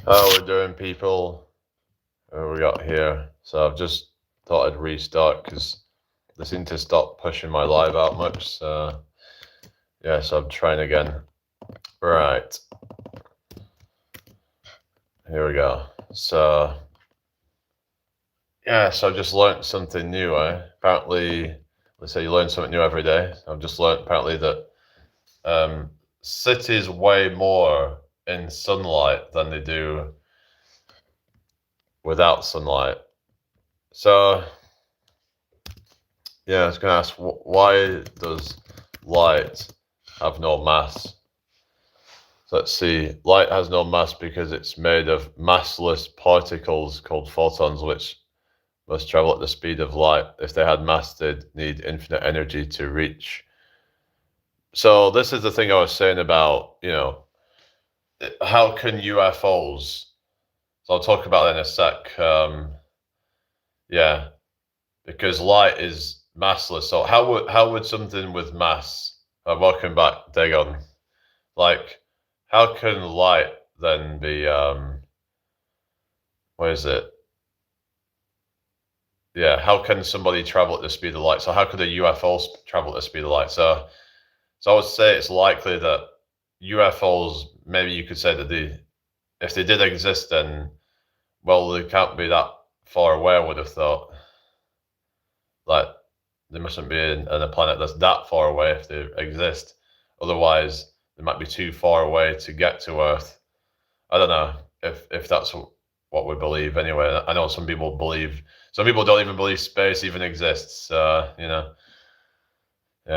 How we're doing, people? What we got here? So I've just thought I'd restart because they seem to stop pushing my live out much. So yeah, so I'm trying again. Right, here we go. So yeah, so I've just learned something new. Apparently, let's say you learn something new every day. I've just learned apparently that um, cities weigh more in sunlight than they do without sunlight. So yeah, I was going to ask, why does light have no mass? So let's see. Light has no mass because it's made of massless particles called photons, which must travel at the speed of light. If they had mass, they'd need infinite energy to reach. So this is the thing I was saying about, how can UFOs? So I'll talk about that in a sec. Yeah, because light is massless. So how would something with mass? Welcome back, Dagon. Like, how can light then be? What is it? Yeah, how can somebody travel at the speed of light? So how could a UFO travel at the speed of light? So I would say it's likely that UFOs. Maybe you could say that if they did exist, then well, they can't be that far away. I would have thought. Like, they mustn't be in a planet that's that far away if they exist. Otherwise, they might be too far away to get to Earth. I don't know if that's what we believe anyway. I know some people believe. Some people don't even believe space even exists. Yeah.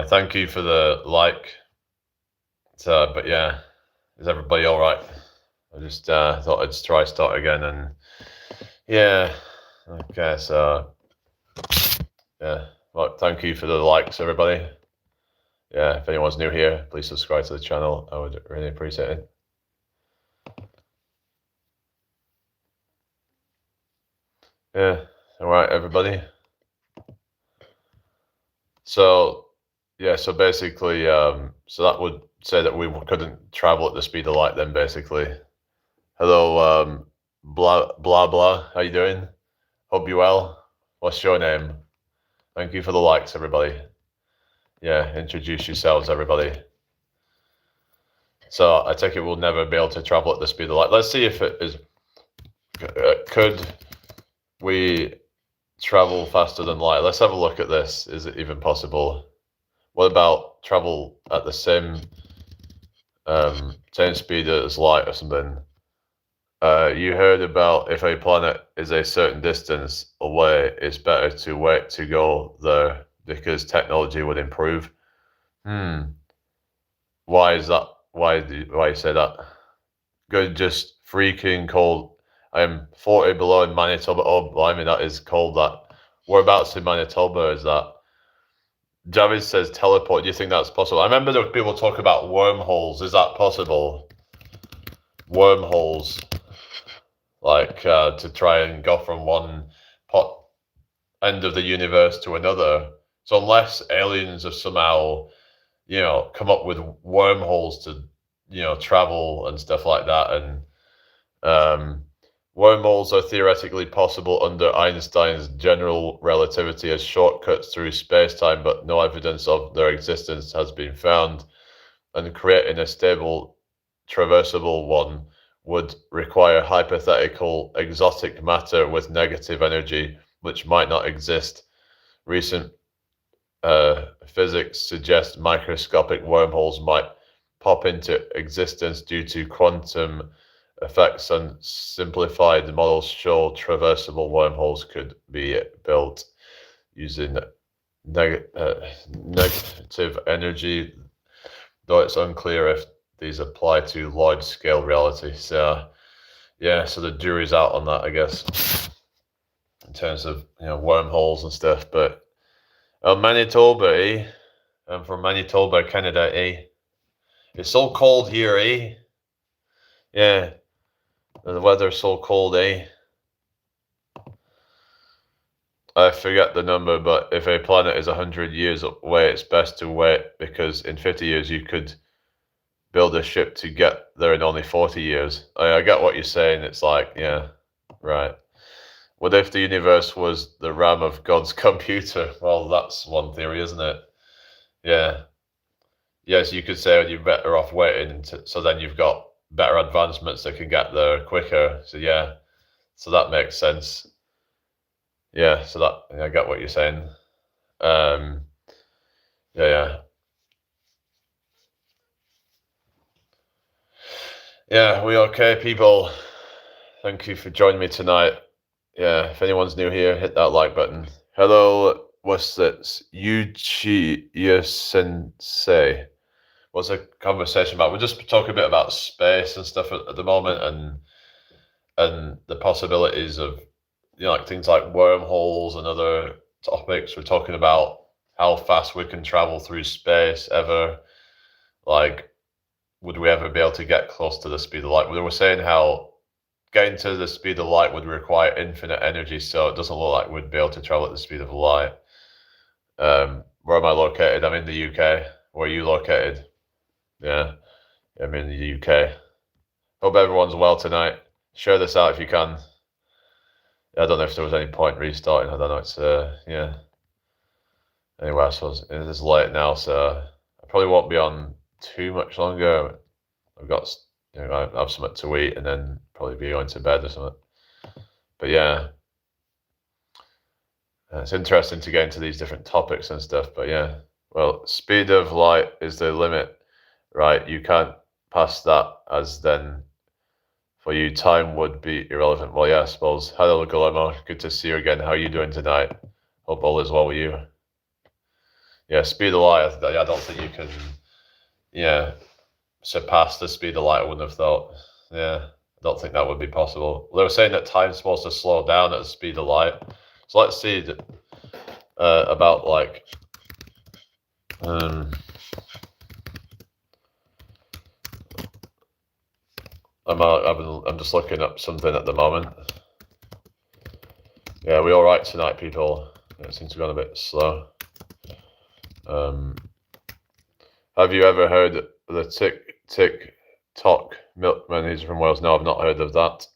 Thank you for the like. But yeah, is everybody all right? I just thought I'd try start again and yeah. Okay, so yeah. Well, thank you for the likes, everybody. Yeah, if anyone's new here, please subscribe to the channel. I would really appreciate it. Yeah, all right, everybody. So, yeah, so basically, so that would say that we couldn't travel at the speed of light. Then, basically, hello, blah blah blah. How you doing? Hope you well. What's your name? Thank you for the likes, everybody. Yeah, introduce yourselves, everybody. So I take it we'll never be able to travel at the speed of light. Let's see if it is. Could we travel faster than light? Let's have a look at this. Is it even possible? What about travel at the same speed as light or something? You heard about if a planet is a certain distance away, it's better to wait to go there because technology would improve. Hmm. Why is that? Why you say that? Good, just freaking cold. I'm 40 below in Manitoba. Oh, blimey, that is cold. That whereabouts in Manitoba is that? Javid says teleport. Do you think that's possible? I remember there were people talk about wormholes. Is that possible? Wormholes, like to try and go from one pot end of the universe to another. So unless aliens have somehow, come up with wormholes to, travel and stuff like that, and um, wormholes are theoretically possible under Einstein's general relativity as shortcuts through space-time, but no evidence of their existence has been found, and creating a stable, traversable one would require hypothetical exotic matter with negative energy, which might not exist. Recent physics suggests microscopic wormholes might pop into existence due to quantum effects, and simplified models show traversable wormholes could be built using negative energy, though it's unclear if these apply to large-scale reality. So, yeah, so the jury's out on that, I guess, in terms of wormholes and stuff. But Manitoba, eh? I'm from Manitoba, Canada, eh? It's so cold here, eh? Yeah, the weather's so cold, eh? I forget the number, but if a planet is 100 years away, it's best to wait because in 50 years you could build a ship to get there in only 40 years. I get what you're saying. It's like, yeah, right. What if the universe was the RAM of God's computer? Well, that's one theory, isn't it? Yeah. Yes, you could say you're better off waiting, so then you've got better advancements that can get there quicker. So yeah, so that makes sense. Yeah, so I get what you're saying. Um, yeah, yeah. Yeah, we okay, people. Thank you for joining me tonight. Yeah, if anyone's new here, hit that like button. Hello, what's this? Yuchi Sensei. What's the conversation about? We're just talking a bit about space and stuff at the moment, and the possibilities of, like things like wormholes and other topics. We're talking about how fast we can travel through space ever. Like, would we ever be able to get close to the speed of light? We were saying how getting to the speed of light would require infinite energy, so it doesn't look like we'd be able to travel at the speed of light. Where am I located? I'm in the UK. Where are you located? Yeah, I'm in the UK. Hope everyone's well tonight. Share this out if you can. I don't know if there was any point restarting. I don't know. It's yeah. Anyway, I suppose it is late now, so I probably won't be on too much longer. I've got, I have something to eat and then probably be going to bed or something. But yeah, it's interesting to get into these different topics and stuff. But yeah, well, speed of light is the limit, right? You can't pass that, as then for you, time would be irrelevant. Well, yeah, I suppose. Hello, Guillermo. Good to see you again. How are you doing tonight? Hope all is well with you. Yeah, speed of light, I don't think you can, yeah, surpass the speed of light. I wouldn't have thought. Yeah, I don't think that would be possible. They were saying that time's supposed to slow down at the speed of light. So let's see about like, I'm just looking up something at the moment. Yeah, we all right tonight, people? It seems to have gone a bit slow. Have you ever heard the tick tock milkman? He's from Wales. No, I've not heard of that.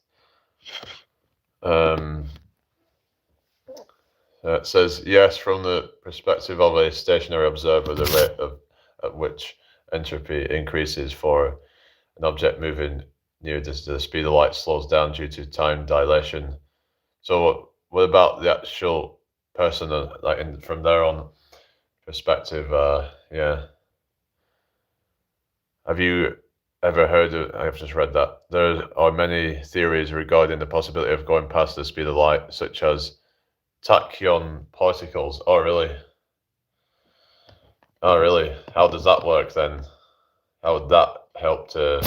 It says, yes, from the perspective of a stationary observer, the rate at which entropy increases for an object moving near the speed of light slows down due to time dilation. So what about the actual person, like from their own perspective? Yeah. Have you ever heard of, I've just read that, there are many theories regarding the possibility of going past the speed of light, such as tachyon particles. Oh, really? Oh, really? How does that work then? How would that help to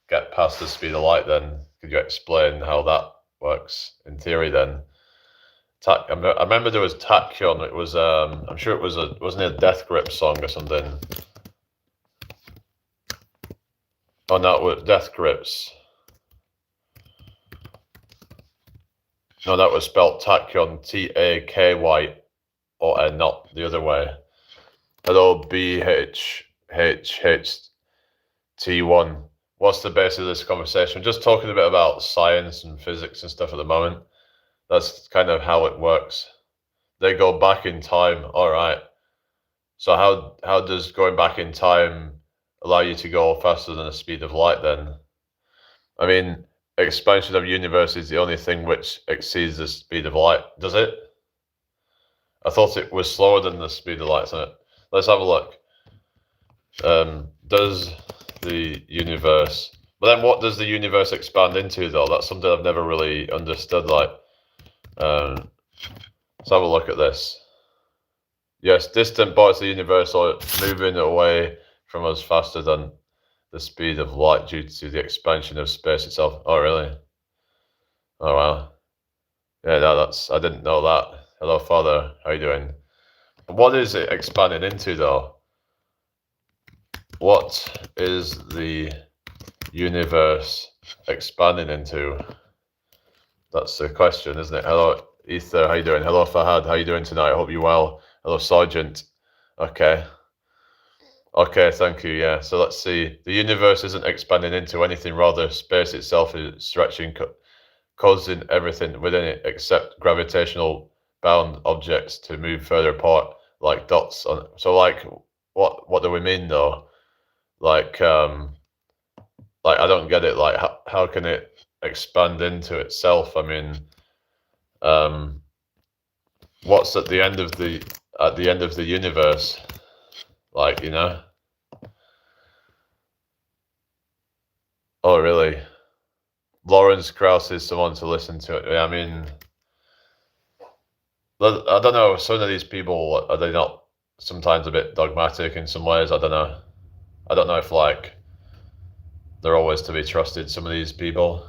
get past the speed of light then? Could you explain how that works in theory then? I remember there was tachyon. It was, I'm sure it was wasn't it a Death Grip song or something? Oh, no, it was Death Grips. No, that was spelled tachyon, Takyon, not the other way. Hello, BHHHT1. What's the basis of this conversation? Just talking a bit about science and physics and stuff at the moment. That's kind of how it works. They go back in time. All right. So how does going back in time allow you to go faster than the speed of light then? I mean, expansion of universe is the only thing which exceeds the speed of light. Does it? I thought it was slower than the speed of light, isn't it? Let's have a look. Does the universe... But then what does the universe expand into, though? That's something I've never really understood. Like, let's have a look at this. Yes, distant parts of the universe are moving away from us faster than the speed of light due to the expansion of space itself. Oh, really? Oh, wow. Yeah, no, I didn't know that. Hello, Father. How you doing? What is it expanding into, though? What is the universe expanding into? That's the question, isn't it? Hello, Ether. How you doing? Hello, Fahad. How you doing tonight? I hope you're well. Hello, Sergeant. Okay. Okay, thank you. Yeah. So let's see. The universe isn't expanding into anything, rather, space itself is stretching, causing everything within it except gravitational bound objects to move further apart like dots on. So, like, what do we mean though? Like, I don't get it. Like, how can it expand into itself? I mean, um, what's at the end of the universe? Like, you know? Oh, really? Lawrence Krauss is someone to listen to. I mean, I don't know. Some of these people, are they not sometimes a bit dogmatic in some ways? I don't know. I don't know if like they're always to be trusted. Some of these people.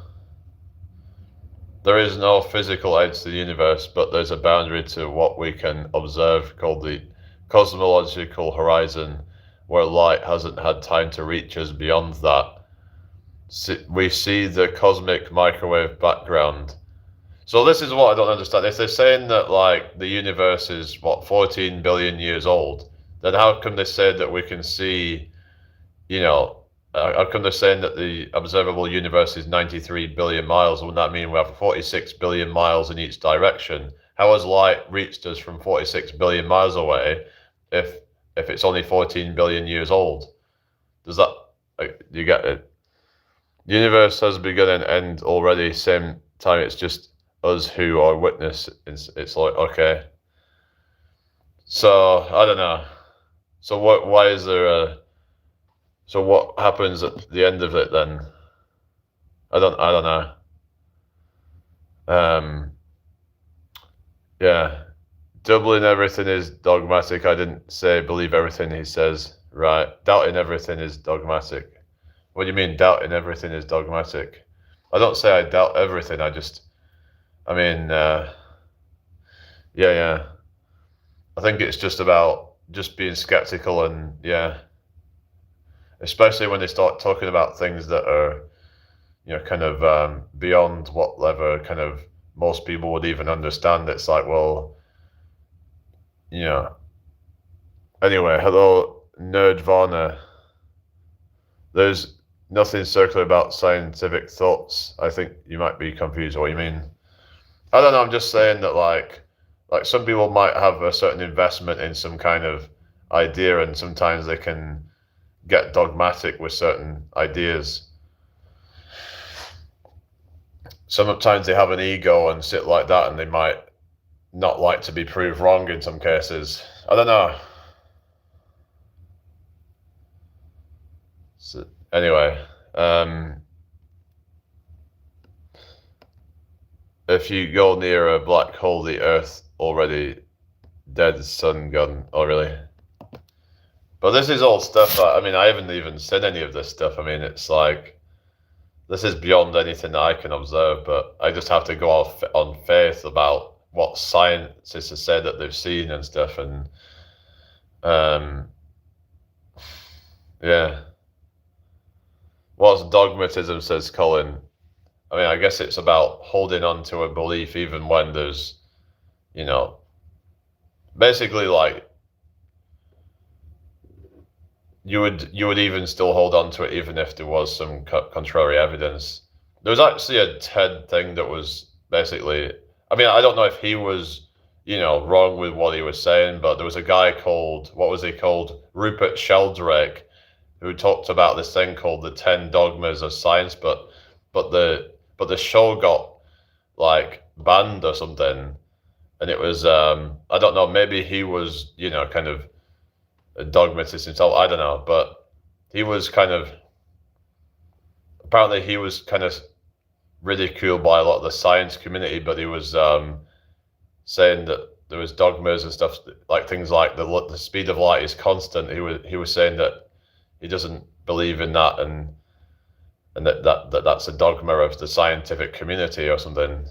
There is no physical edge to the universe, but there's a boundary to what we can observe called the cosmological horizon, where light hasn't had time to reach us beyond that. We see the cosmic microwave background. So this is what I don't understand. If they're saying that like the universe is what 14 billion years old, then how come they say that we can see, you know, how come they're saying that the observable universe is 93 billion miles? Wouldn't that mean we have 46 billion miles in each direction? How has light reached us from 46 billion miles away if it's only 14 billion years old? Does that you get it? The universe has begun and end already. Same time, it's just us who are witness. It's like okay. So I don't know. So what? Why is there a? So what happens at the end of it then? I don't know. Um, yeah, doubling everything is dogmatic. I didn't say believe everything he says. Right, doubting everything is dogmatic. What do you mean doubting everything is dogmatic? I don't say I doubt everything. I mean, yeah, yeah. I think it's just about just being skeptical and yeah, especially when they start talking about things that are kind of beyond what level kind of most people would even understand. It's like, well, you know. Anyway, hello, Nerdvana. There's nothing circular about scientific thoughts. I think you might be confused what you mean. I don't know. I'm just saying that like some people might have a certain investment in some kind of idea, and sometimes they can get dogmatic with certain ideas. Sometimes they have an ego and sit like that, and they might not like to be proved wrong in some cases. I don't know. So, anyway, if you go near a black hole, the Earth already dead, sun gone. Oh, really? But this is all stuff that, I mean, I haven't even said any of this stuff. I mean, it's like, this is beyond anything that I can observe, but I just have to go off on faith about what scientists have said that they've seen and stuff. And, yeah. What's dogmatism, says Colin. I mean, I guess it's about holding on to a belief even when there's, you know, basically like you would even still hold on to it even if there was some contrary evidence. There was actually a TED thing that was basically, I mean, I don't know if he was, wrong with what he was saying, but there was a guy called, what was he called? Rupert Sheldrake, who talked about this thing called the 10 dogmas of science, but the show got like banned or something, and it was I don't know, maybe he was kind of a dogmatist himself. I don't know, but he was kind of apparently he was kind of ridiculed by a lot of the science community, but he was saying that there was dogmas and stuff like things like the speed of light is constant. He was saying that he doesn't believe in that, and that's a dogma of the scientific community or something.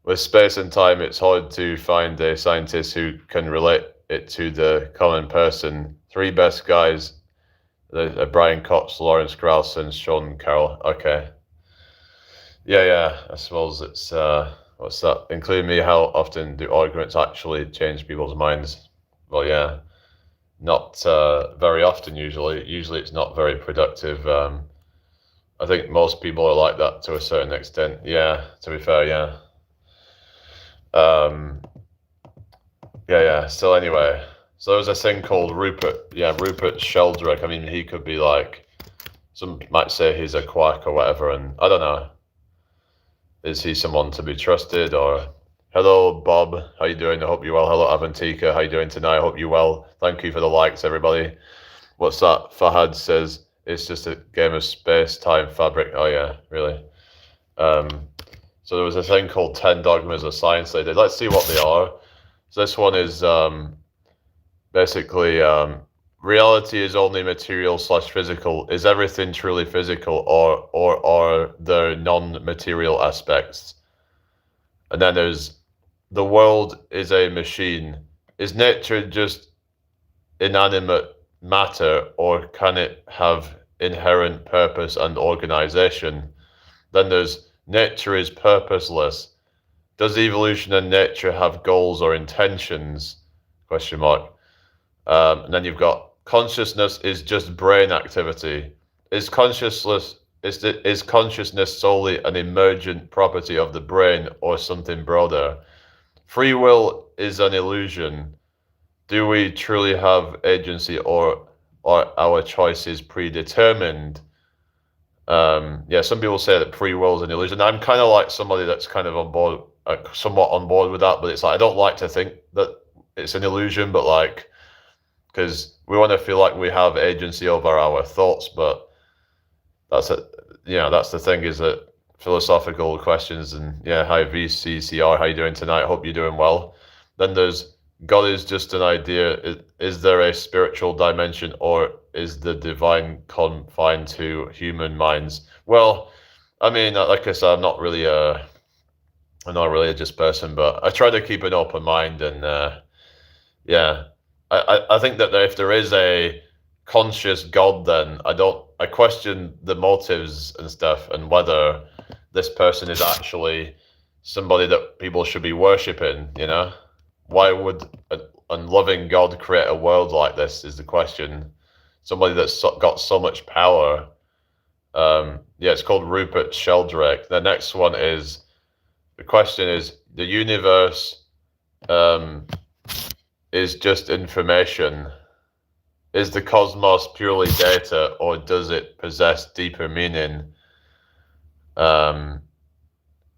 With space and time, it's hard to find a scientist who can relate it to the common person. Three best guys: Brian Cox, Lawrence Krauss, and Sean Carroll. Okay. Yeah, yeah. I suppose it's what's that? Include me. How often do arguments actually change people's minds? Well, yeah. not very often usually. Usually it's not very productive. I think most people are like that to a certain extent. Yeah, to be fair, yeah. Um, yeah. So anyway, so there's a thing called Rupert Sheldrake. I mean, he could be like, some might say he's a quack or whatever, and I don't know. Is he someone to be trusted or? Hello, Bob. How you doing? I hope you're well. Hello, Avantika. How you doing tonight? I hope you're well. Thank you for the likes, everybody. What's that? Fahad says it's just a game of space-time fabric. Oh yeah, really? Um, so there was a thing called 10 Dogmas of Science they did. Let's see what they are. So this one is basically reality is only material slash physical. Is everything truly physical, or are there non-material aspects? And then there's the world is a machine. Is nature just inanimate matter, or can it have inherent purpose and organization? Then there's nature is purposeless. Does evolution and nature have goals or intentions? Question mark. And then you've got consciousness is just brain activity. Is consciousness solely an emergent property of the brain or something broader? Free will is an illusion. Do we truly have agency, or are our choices predetermined? Yeah, some people say that free will is an illusion. I'm kind of like somebody that's kind of on board, somewhat on board with that, but it's like I don't like to think that it's an illusion, but like, because we want to feel like we have agency over our thoughts, but that's that's the thing, is that philosophical questions. And yeah, hi VCCR, how you doing tonight? Hope you're doing well. Then there's God is just an idea. Is there a spiritual dimension, or is the divine confined to human minds? Well, I mean, like I said, I'm not really a religious person, but I try to keep an open mind. And yeah, I think that if there is a conscious God, then I question the motives and stuff, and whether this person is actually somebody that people should be worshipping. Why would a unloving God create a world like this, is the question. Somebody that's got so much power. Yeah, it's called Rupert Sheldrake. The next one is, the question is, the universe is just information. Is the cosmos purely data, or does it possess deeper meaning?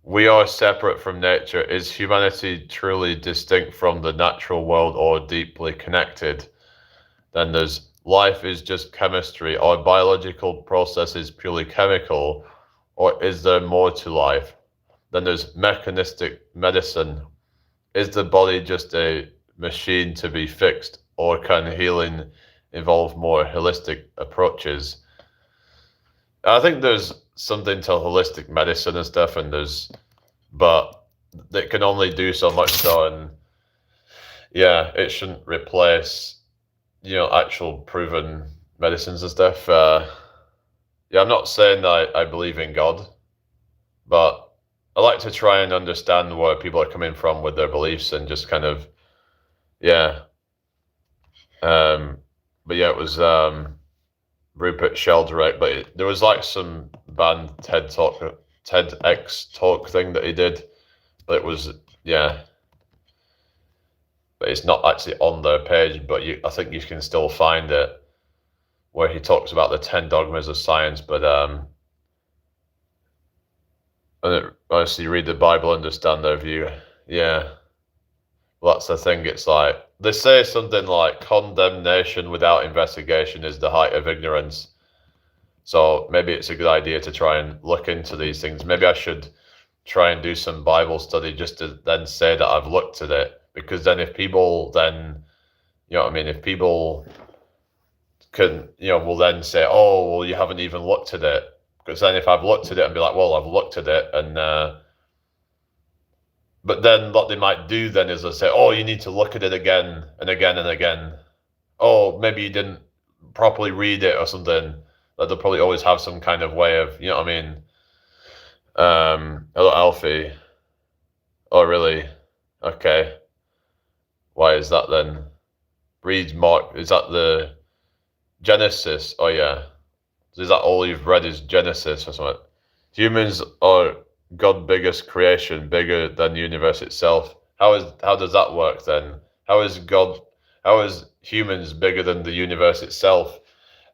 We are separate from nature. Is humanity truly distinct from the natural world, or deeply connected? Then there's life is just chemistry. Are biological processes purely chemical, or is there more to life? Then there's mechanistic medicine. Is the body just a machine to be fixed, or can healing involve more holistic approaches? I think there's something to holistic medicine and stuff, but it can only do so much. So, and yeah, it shouldn't replace, actual proven medicines and stuff. Yeah, I'm not saying that I believe in God, but I like to try and understand where people are coming from with their beliefs, and just kind of, yeah. But yeah, it was Rupert Sheldrake, but there was like some banned TEDx talk thing that he did, but it was, yeah, but it's not actually on their page, but I think you can still find it, where he talks about the 10 dogmas of science. But honestly, read the Bible, understand their view. Yeah, well, that's the thing. It's like they say something like condemnation without investigation is the height of ignorance. So maybe it's a good idea to try and look into these things. Maybe I should try and do some Bible study, just to then say that I've looked at it. Because then if people then, if people can, will then say, oh, well, you haven't even looked at it. Because then if I've looked at it and be like, well, I've looked at it, and but then what they might do then is they'll say, oh, you need to look at it again and again and again. Oh, maybe you didn't properly read it or something. That they'll probably always have some kind of way of, hello, Alfie. Oh, really? Okay. Why is that then? read Mark. Is that the Genesis? Oh yeah. Is that all you've read is Genesis or something? Humans are God's biggest creation, bigger than the universe itself. How does that work then? How is humans bigger than the universe itself?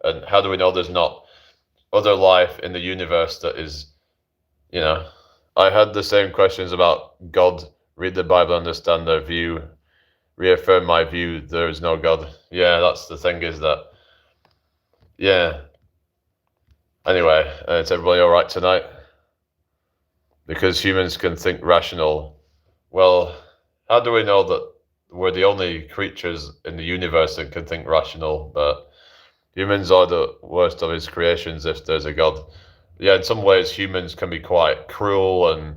And how do we know there's not other life in the universe that is, you know? I had the same questions about God. Read the Bible, understand their view, reaffirm my view, there is no God. Yeah, that's the thing, is that, yeah. Anyway, is everybody all right tonight? Because humans can think rational. Well, how do we know that we're the only creatures in the universe that can think rational? But humans are the worst of his creations if there's a God. Yeah, in some ways humans can be quite cruel, and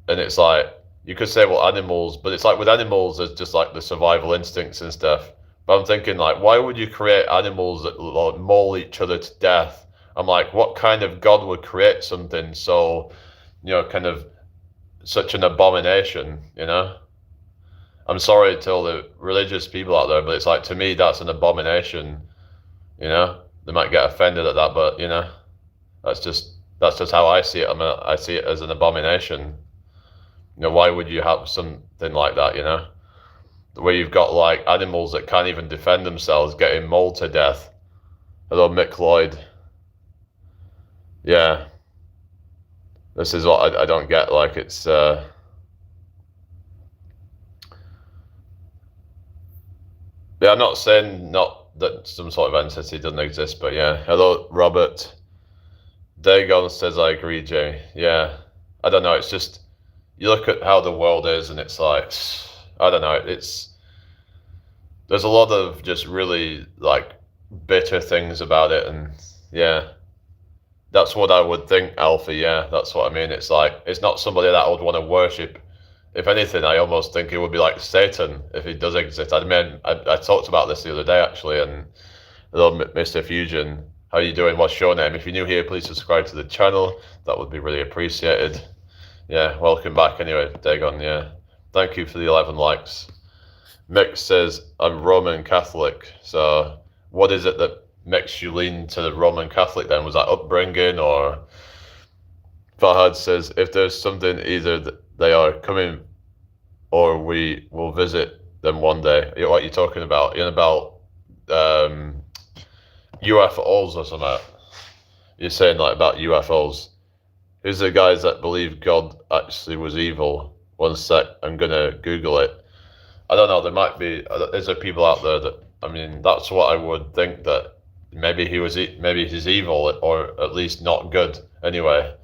it's like, you could say, well, animals, but it's like with animals, there's just like the survival instincts and stuff. But I'm thinking, like, why would you create animals that like, maul each other to death? I'm like, what kind of God would create something so, kind of such an abomination, I'm sorry to all the religious people out there, but it's like, to me, that's an abomination, They might get offended at that, but, that's just how I see it. I see it as an abomination. Why would you have something like that, where you've got like animals that can't even defend themselves getting mauled to death. Hello, Mick Lloyd. Yeah. This is what I don't get. Like, it's yeah, I'm not saying not that some sort of entity doesn't exist, but yeah. Hello, Robert. Dagon says, I agree, Jay. Yeah. I don't know, it's just, you look at how the world is and it's like, I don't know, there's a lot of just really like bitter things about it, and yeah, that's what I would think, Alfie. Yeah, that's what I mean. It's like, it's not somebody that I would want to worship. If anything, I almost think it would be like Satan if he does exist. I mean, I talked about this the other day actually, and hello, Mr. Fusion. How are you doing? What's your name? If you're new here, please subscribe to the channel. That would be really appreciated. Yeah, welcome back anyway, Dagon. Yeah, thank you for the 11 likes. Mick says, I'm Roman Catholic. So what is it that makes you lean to the Roman Catholic then? Was that upbringing? Or Fahad says, if there's something, either they are coming or we will visit them one day. What are you talking about? You're about UFOs or something? You're saying like about UFOs. Who's the guys that believe God actually was evil? One sec, I'm gonna Google it. I don't know, there might be, is there people out there that, I mean, that's what I would think, that maybe he's evil, or at least not good anyway.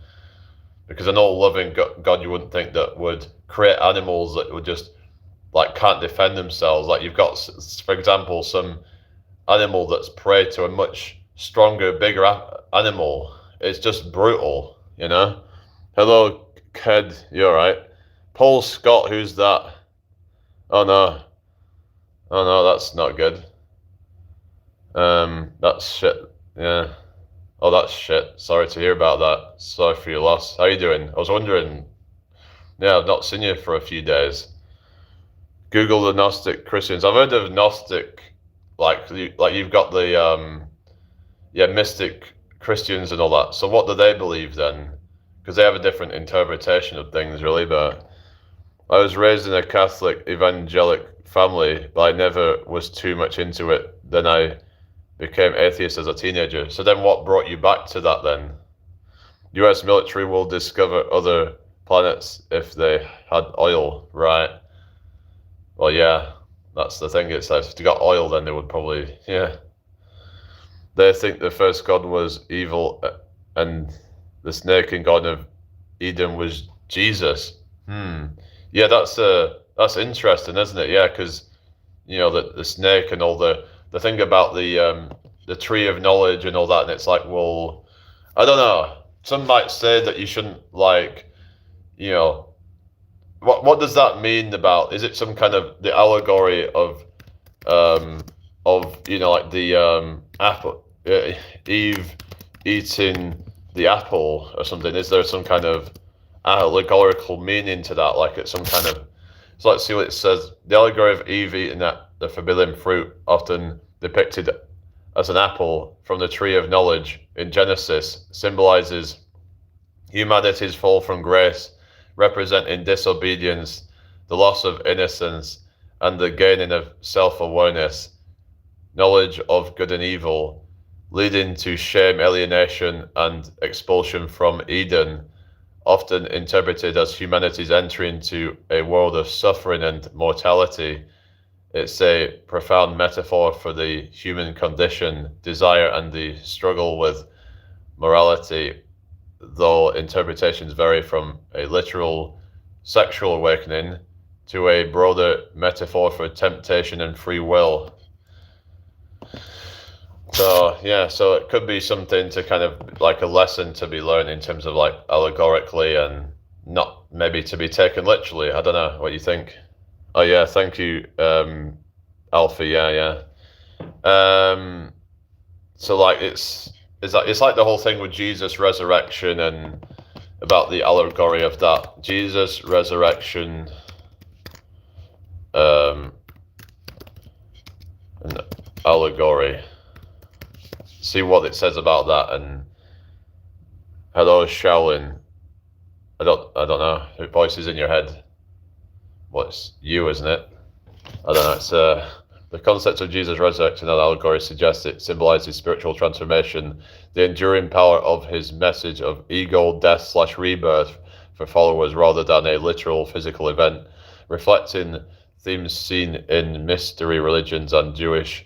Because an all loving God, you wouldn't think that would create animals that would just like can't defend themselves. Like, you've got, for example, some animal that's prey to a much stronger, bigger animal. It's just brutal. Hello, Ked, you alright? Paul Scott, who's that? Oh no, that's not good. That's shit, yeah. Oh, that's shit. Sorry to hear about that. Sorry for your loss. How you doing? I was wondering, yeah, I've not seen you for a few days. Google the Gnostic Christians. I've heard of Gnostic, like you've got the, mystic Christians and all that. So what do they believe then? Because they have a different interpretation of things, really. But I was raised in a Catholic evangelic family, but I never was too much into it. Then I became atheist as a teenager. So then what brought you back to that then? US military will discover other planets if they had oil, right? Well, yeah, that's the thing. It's like, if they got oil, then they would probably, yeah. They think the first God was evil, and the snake in Garden of Eden was Jesus. Yeah, that's interesting, isn't it? Yeah, because the snake and all the thing about the tree of knowledge and all that, and it's like, well, I don't know. Some might say that you shouldn't, like, what does that mean about? Is it some kind of the allegory of like the apple, Eve eating the apple or something? Is there some kind of allegorical meaning to that? Like, it's some kind of, so let's see what it says. The allegory of Eve eating that the forbidden fruit, often depicted as an apple from the tree of knowledge in Genesis, symbolizes humanity's fall from grace, representing disobedience, the loss of innocence, and the gaining of self-awareness, knowledge of good and evil, leading to shame, alienation, and expulsion from Eden, often interpreted as humanity's entry into a world of suffering and mortality. It's a profound metaphor for the human condition, desire, and the struggle with morality, though interpretations vary from a literal sexual awakening to a broader metaphor for temptation and free will. So yeah, so it could be something to kind of like a lesson to be learned in terms of like allegorically and not maybe to be taken literally. I don't know what you think. Oh yeah, thank you, Alfie. Yeah. So like it's like the whole thing with Jesus' resurrection and about the allegory of that. Jesus' resurrection, an allegory. See what it says about that. And hello, Shaolin. I don't know. Who voices in your head? What's you, isn't it? I don't know. It's the concept of Jesus' resurrection and allegory suggests it symbolizes spiritual transformation, the enduring power of his message of ego death/rebirth for followers rather than a literal physical event, reflecting themes seen in mystery religions and Jewish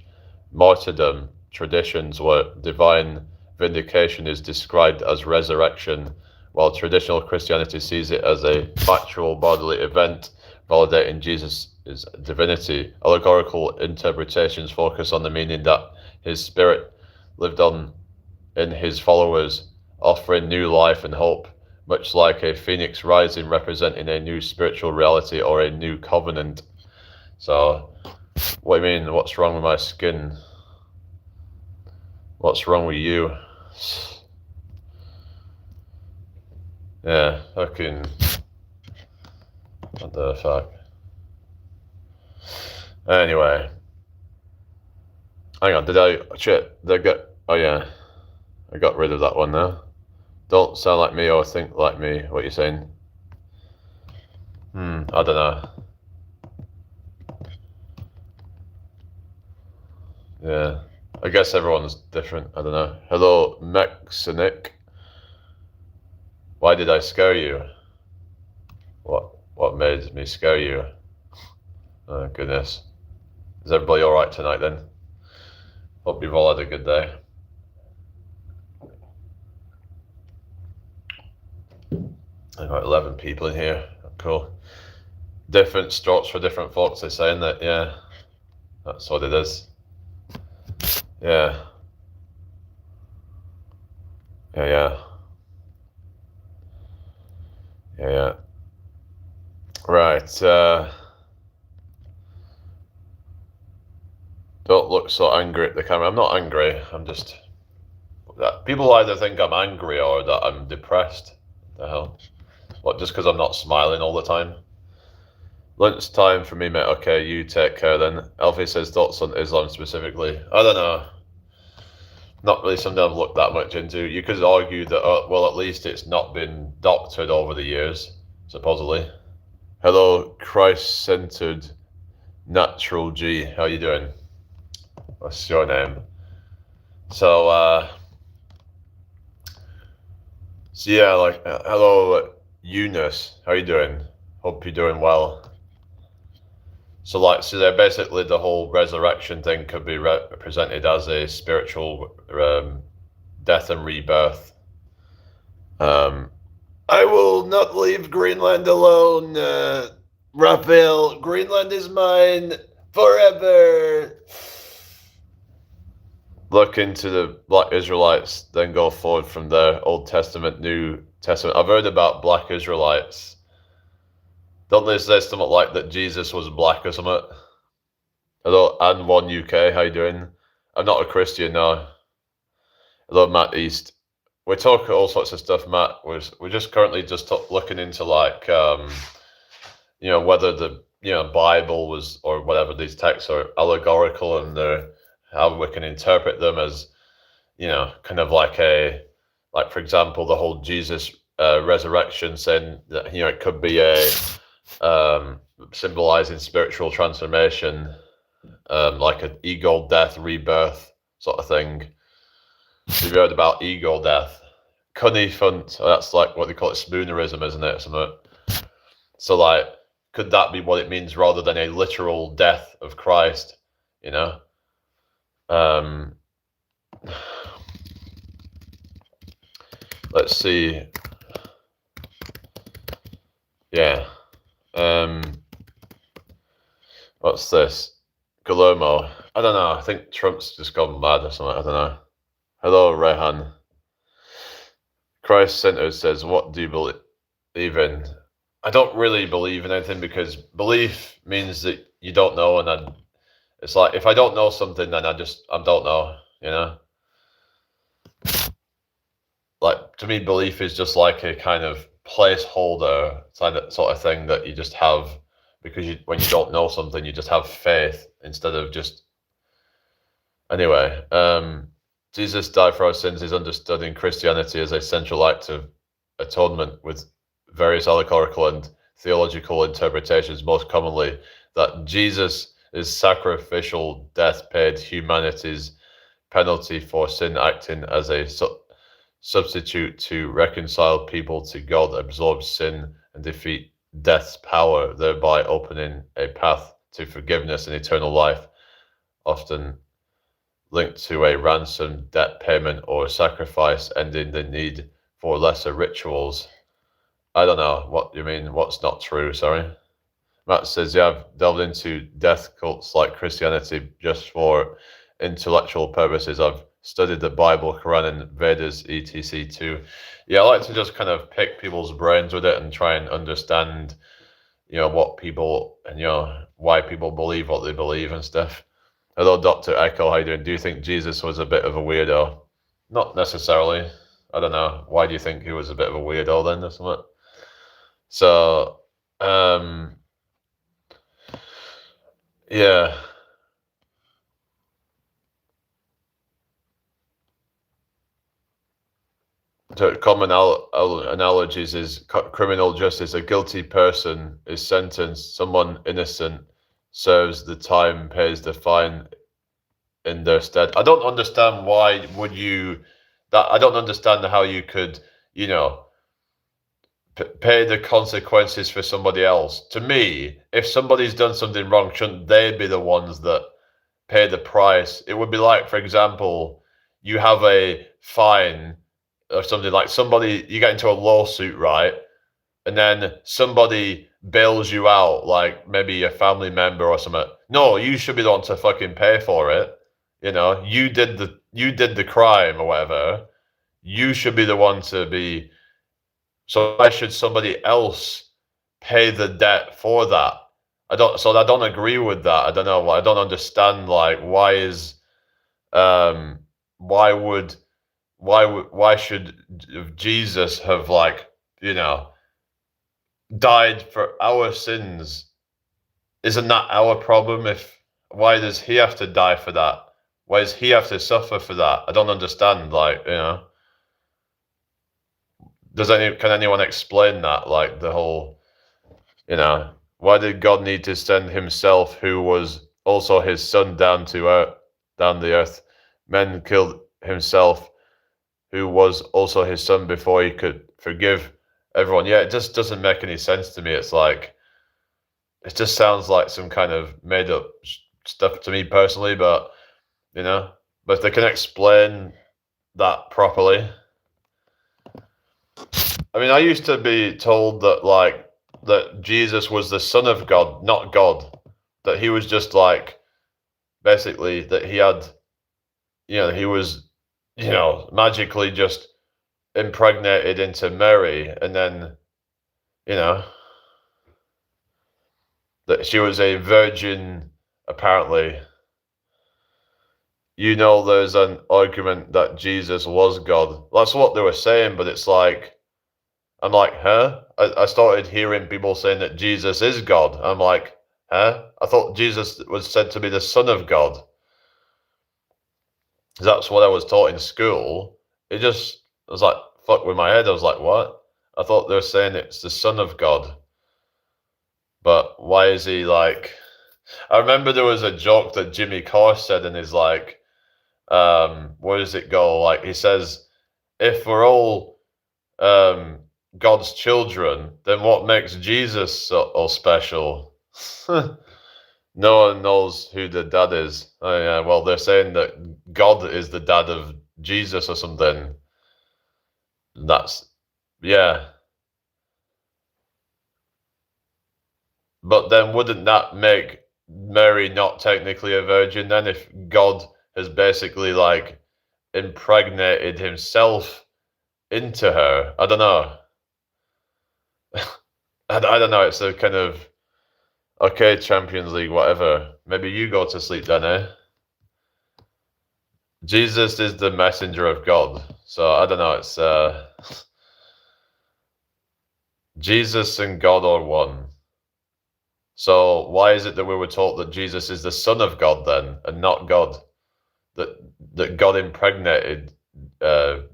martyrdom traditions where divine vindication is described as resurrection, while traditional Christianity sees it as a factual bodily event validating Jesus' divinity. Allegorical interpretations focus on the meaning that his spirit lived on in his followers, offering new life and hope, much like a phoenix rising representing a new spiritual reality or a new covenant. So, what do you mean, what's wrong with my skin? What's wrong with you? Yeah, fucking... What the fuck? Anyway. Hang on, did I get... Oh yeah. I got rid of that one now. Don't sound like me or think like me, what you're saying. I don't know. Yeah. I guess everyone's different. I don't know. Hello, Mexinic. Why did I scare you? What made me scare you? Oh, goodness. Is everybody all right tonight then? Hope you've all had a good day. I've got 11 people in here. Cool. Different strokes for different folks, they're saying that, yeah. That's what it is. Yeah. Right. Don't look so angry at the camera. I'm not angry. I'm just... People either think I'm angry or that I'm depressed. What the hell? What, just because I'm not smiling all the time? Lunch time for me, mate. Okay, you take care then. Alfie says thoughts on Islam specifically. I don't know. Not really something I've looked that much into. You could argue that, well, at least it's not been doctored over the years, supposedly. Hello, Christ-centered Natural G. How you doing? What's your name? So yeah, like, hello, Eunice. How you doing? Hope you're doing well. So they're basically the whole resurrection thing could be represented as a spiritual death and rebirth. I will not leave Greenland alone, Raphael. Greenland is mine forever. Look into the Black Israelites, then go forward from there. Old Testament, New Testament. I've heard about Black Israelites. Don't they say something like that Jesus was black or something? Hello, Anne1 UK, how you doing? I'm not a Christian, no. Hello, Matt East. We're talking all sorts of stuff, Matt. We're just currently just looking into like, whether the Bible was, or whatever, these texts are allegorical, and how we can interpret them as, kind of like, for example, the whole Jesus resurrection, saying that, it could be um, symbolizing spiritual transformation, like an ego death, rebirth sort of thing. You've heard about ego death. Cunnifunt, that's like what they call it, spoonerism, isn't it? Something. So, like, could that be what it means rather than a literal death of Christ? You know? Um, let's see. Yeah. What's this? Guillermo. I don't know. I think Trump's just gone mad or something. I don't know. Hello, Rehan. Christ Centered says, what do you believe in? I don't really believe in anything, because belief means that you don't know, and it's like, if I don't know something, then I don't know, Like, to me, belief is just like a kind of placeholder sort of thing that you just have, because when you don't know something, you just have faith instead of just. Anyway, Jesus died for our sins is understood in Christianity as a central act of atonement, with various allegorical and theological interpretations. Most commonly, that Jesus' sacrificial death paid humanity's penalty for sin, acting as a substitute to reconcile people to God, absorb sin, and defeat death's power, thereby opening a path to forgiveness and eternal life, often linked to a ransom, debt payment, or sacrifice, ending the need for lesser rituals. I don't know what you mean. What's not true? Sorry. Matt says, yeah, I've delved into death cults like Christianity just for intellectual purposes. I've studied the Bible, Quran, and Vedas, etc. too. Yeah, I like to just kind of pick people's brains with it and try and understand, what people, and, why people believe what they believe and stuff. Hello, Dr. Echo, how you doing? Do you think Jesus was a bit of a weirdo? Not necessarily. I don't know. Why do you think he was a bit of a weirdo then, or something? So, yeah. Common analogies is criminal justice. A guilty person is sentenced. Someone innocent serves the time, pays the fine in their stead. I don't understand why would you that. I don't understand how you could, pay the consequences for somebody else. To me, if somebody's done something wrong, shouldn't they be the ones that pay the price? It would be like, for example, you have a fine or something, like you get into a lawsuit, right? And then somebody bails you out, like maybe a family member or something. No, you should be the one to fucking pay for it. You did the crime or whatever. You should be the one to be. So why should somebody else pay the debt for that? I don't agree with that. I don't know. I don't understand. Like, why should Jesus have, like, died for our sins? Isn't that our problem? Why does he have to die for that? Why does he have to suffer for that? I don't understand. Like, can anyone explain that? Like, the whole, why did God need to send himself, who was also his son, down the earth? Men killed himself, who was also his son, before he could forgive everyone. Yeah, it just doesn't make any sense to me. It's like, it just sounds like some kind of made up stuff to me personally, but if they can explain that properly. I mean, I used to be told that Jesus was the Son of God, not God. That he was just like, basically, that he had, he was, magically just impregnated into Mary, and then, that she was a virgin, apparently. There's an argument that Jesus was God. That's what they were saying, but it's like, I'm like, huh? I started hearing people saying that Jesus is God. I'm like, Huh? I thought Jesus was said to be the Son of God. That's what I was taught in school. It just I was like fuck with my head. I was like, what? I thought they were saying it's the Son of God. But why is he like I remember there was a joke that Jimmy Carr said in his like where does it go? Like he says, if we're all God's children, then what makes Jesus so special? No one knows who the dad is. Oh yeah, well they're saying that God is the dad of Jesus or something. That's yeah. But then wouldn't that make Mary not technically a virgin then if God has basically like impregnated himself into her? I don't know. I don't know. It's a kind of okay, Champions League, whatever. Maybe you go to sleep then, eh? Jesus is the messenger of God. So I don't know, it's Jesus and God are one. So why is it that we were taught that Jesus is the Son of God then and not God? That God impregnated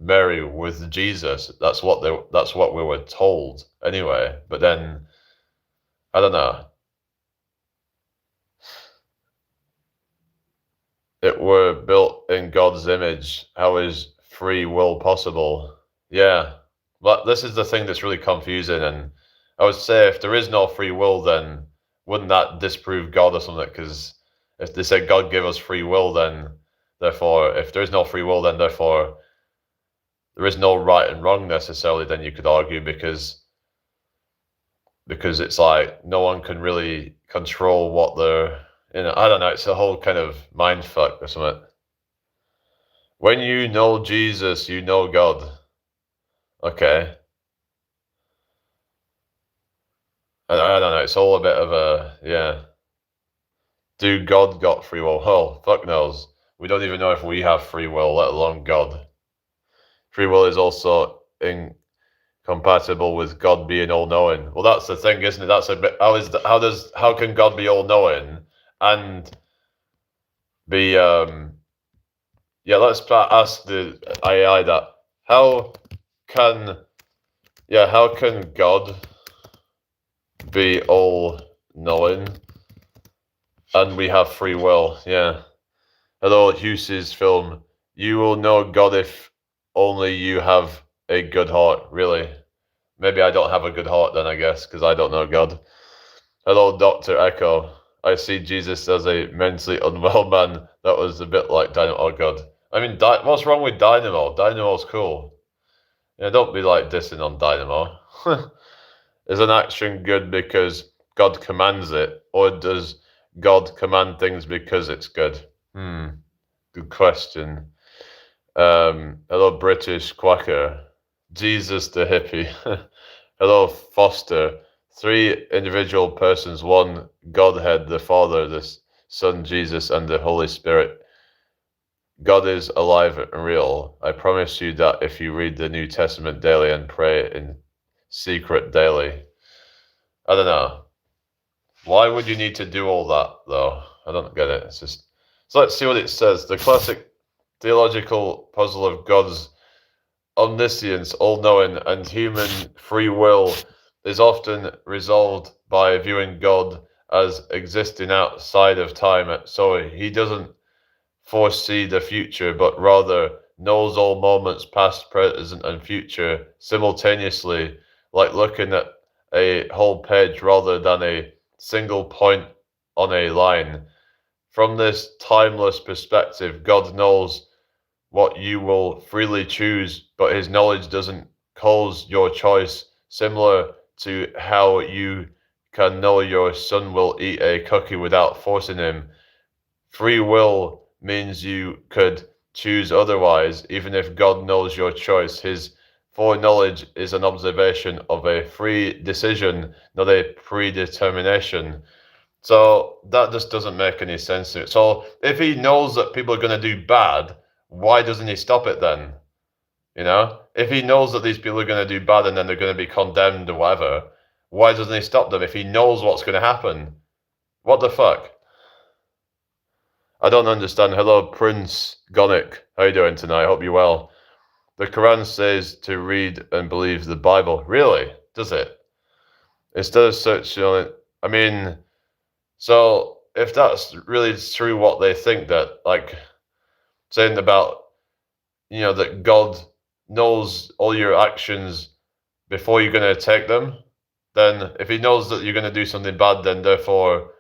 Mary with Jesus. That's what we were told anyway. But then I don't know. It were built in God's image. How is free will possible? Yeah. But this is the thing that's really confusing. And I would say if there is no free will, then wouldn't that disprove God or something? Because if they say God gave us free will, then therefore, if there is no free will, then therefore there is no right and wrong necessarily, then you could argue because it's like no one can really control what they're I don't know, it's a whole kind of mind fuck or something. When you know Jesus, you know God. Okay. I don't know, it's all a bit of a yeah. Do God got free will? Oh, fuck knows. We don't even know if we have free will, let alone God. Free will is also incompatible with God being all knowing. Well, that's the thing, isn't it? That's a bit how can God be all knowing and be yeah, let's ask the AI that. How can how can God be all knowing and we have free will? Yeah. Hello, Hughes' film. You will know God if only you have a good heart. Really? Maybe I don't have a good heart then, I guess, because I don't know God. Hello, Dr. Echo. I see Jesus as a mentally unwell man. That was a bit like Dynamo. Oh, God. I mean, what's wrong with Dynamo? Dynamo's cool. Yeah, don't be like dissing on Dynamo. Is an action good because God commands it, or does God command things because it's good? Good question. Hello, British Quacker. Jesus the hippie. Hello, Foster. 3 individual persons, one Godhead, the Father, the Son, Jesus, and the Holy Spirit. God is alive and real. I promise you that if you read the New Testament daily and pray in secret daily. I don't know. Why would you need to do all that, though? I don't get it. It's just. So let's see what it says. The classic theological puzzle of God's omniscience, all-knowing, and human free will is often resolved by viewing God as existing outside of time. So he doesn't foresee the future, but rather knows all moments past, present, and future simultaneously, like looking at a whole page rather than a single point on a line. From this timeless perspective, God knows what you will freely choose, but his knowledge doesn't cause your choice, similar to how you can know your son will eat a cookie without forcing him. Free will means you could choose otherwise, even if God knows your choice. His foreknowledge is an observation of a free decision, not a predetermination. So that just doesn't make any sense to it. So if he knows that people are going to do bad, why doesn't he stop it then? You know, if he knows that these people are going to do bad and then they're going to be condemned or whatever, why doesn't he stop them? If he knows what's going to happen, What the fuck? I don't understand. Hello, Prince Gonic. How you doing tonight? Hope you're well. The Quran says to read and believe the Bible. Really? Does it? Instead of searching on it, I mean, so if that's really true what they think, that, like, saying about, that God knows all your actions before you're going to take them, then if he knows that you're going to do something bad, then therefore,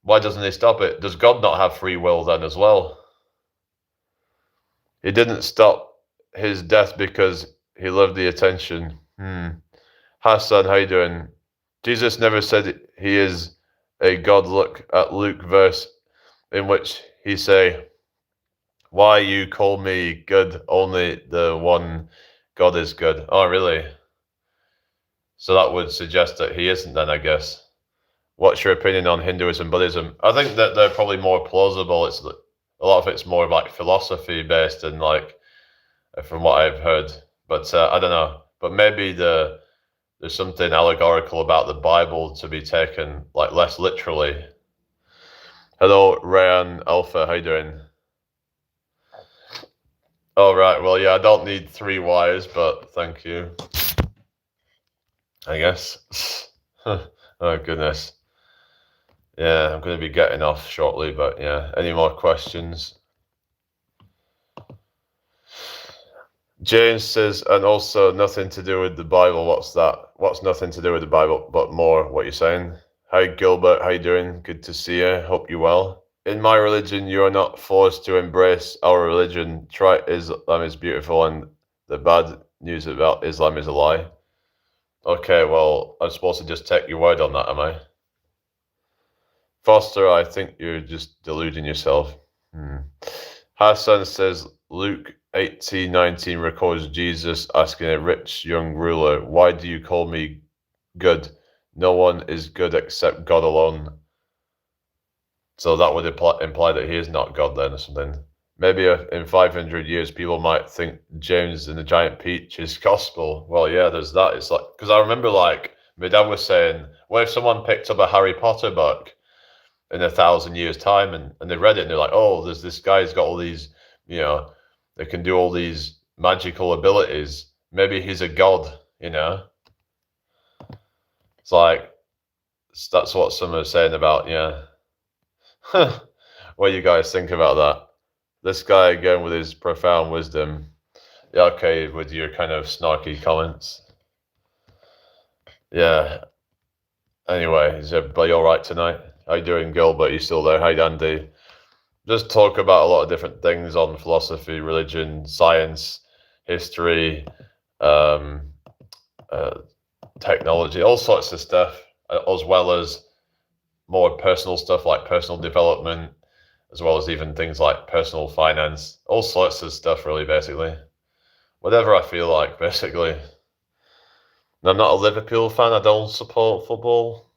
why doesn't he stop it? Does God not have free will then as well? He didn't stop his death because he loved the attention. Hassan, how you doing? Jesus never said he is a God. Look at Luke verse in which he say, why you call me good? Only the one God is good. Oh, really? So that would suggest that he isn't then, I guess. What's your opinion on Hinduism, Buddhism? I think that they're probably more plausible. It's a lot of it's more like philosophy based and like from what I've heard. But I don't know. But maybe there's something allegorical about the Bible to be taken like less literally. Hello, Ryan Alpha. How you doing? Oh, right. Well, yeah, I don't need 3 wires, but thank you. I guess. Oh, goodness. Yeah, I'm going to be getting off shortly, but yeah. Any more questions? James says, and also nothing to do with the Bible. What's that? What's nothing to do with the Bible, but more what you're saying? Hi, Gilbert. How you doing? Good to see you. Hope you're well. In my religion, you are not forced to embrace our religion. Try Islam is beautiful, and the bad news about Islam is a lie. Okay, well, I'm supposed to just take your word on that, am I? Foster, I think you're just deluding yourself. Hassan says Luke 18:19 records Jesus asking a rich young ruler, why do you call me good? No one is good except God alone. So that would imply that he is not God then or something. Maybe in 500 years, people might think James and the Giant Peach is gospel. Well, yeah, there's that. It's like, because I remember like my dad was saying, what if someone picked up a Harry Potter book in 1,000 years' time and they read it and they're like, oh, there's this guy's got all these, they can do all these magical abilities. Maybe he's a god, It's like, that's what some are saying about, yeah. What do you guys think about that? This guy again with his profound wisdom. Yeah, okay, with your kind of snarky comments. Yeah. Anyway, is everybody all right tonight? How you doing, Gilbert? You still there? Hi, Andy. Just talk about a lot of different things on philosophy, religion, science, history, technology, all sorts of stuff, as well as more personal stuff like personal development, as well as even things like personal finance, all sorts of stuff, really, basically. Whatever I feel like, basically. And I'm not a Liverpool fan, I don't support football.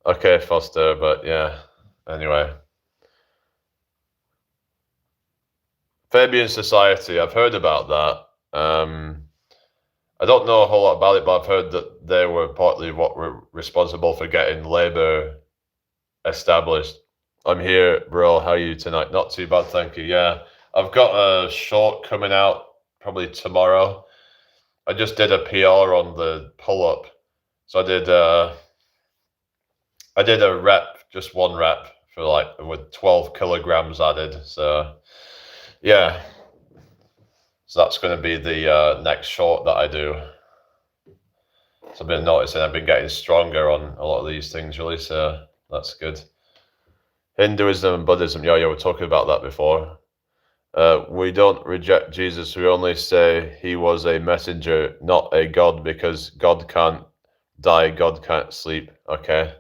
Okay, Foster, but yeah, anyway. Fabian Society, I've heard about that. I don't know a whole lot about it, but I've heard that they were partly what were responsible for getting Labour established. I'm here, bro. How are you tonight? Not too bad, thank you. Yeah, I've got a short coming out probably tomorrow. I just did a PR on the pull-up, so I did a rep, just one rep for like with 12 kilograms added. So yeah, so that's going to be the next short that I do. So I've been noticing I've been getting stronger on a lot of these things, really. So that's good. Hinduism and Buddhism. Yeah, we're talking about that before. We don't reject Jesus. We only say he was a messenger, not a God, because God can't die. God can't sleep. Okay.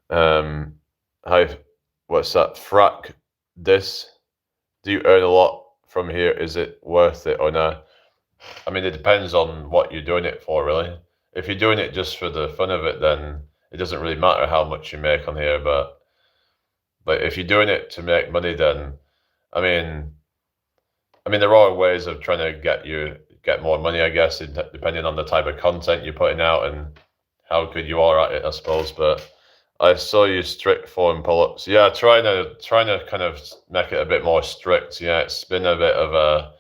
What's that? Frack this. Do you earn a lot from here? Is it worth it or not? I mean, it depends on what you're doing it for, really. If you're doing it just for the fun of it, then it doesn't really matter how much you make on here. But if you're doing it to make money, then I mean, there are ways of trying to get more money, I guess, depending on the type of content you're putting out and how good you are at it, I suppose. But I saw you strict form pull-ups. Yeah, trying to kind of make it a bit more strict. Yeah, it's been a bit of a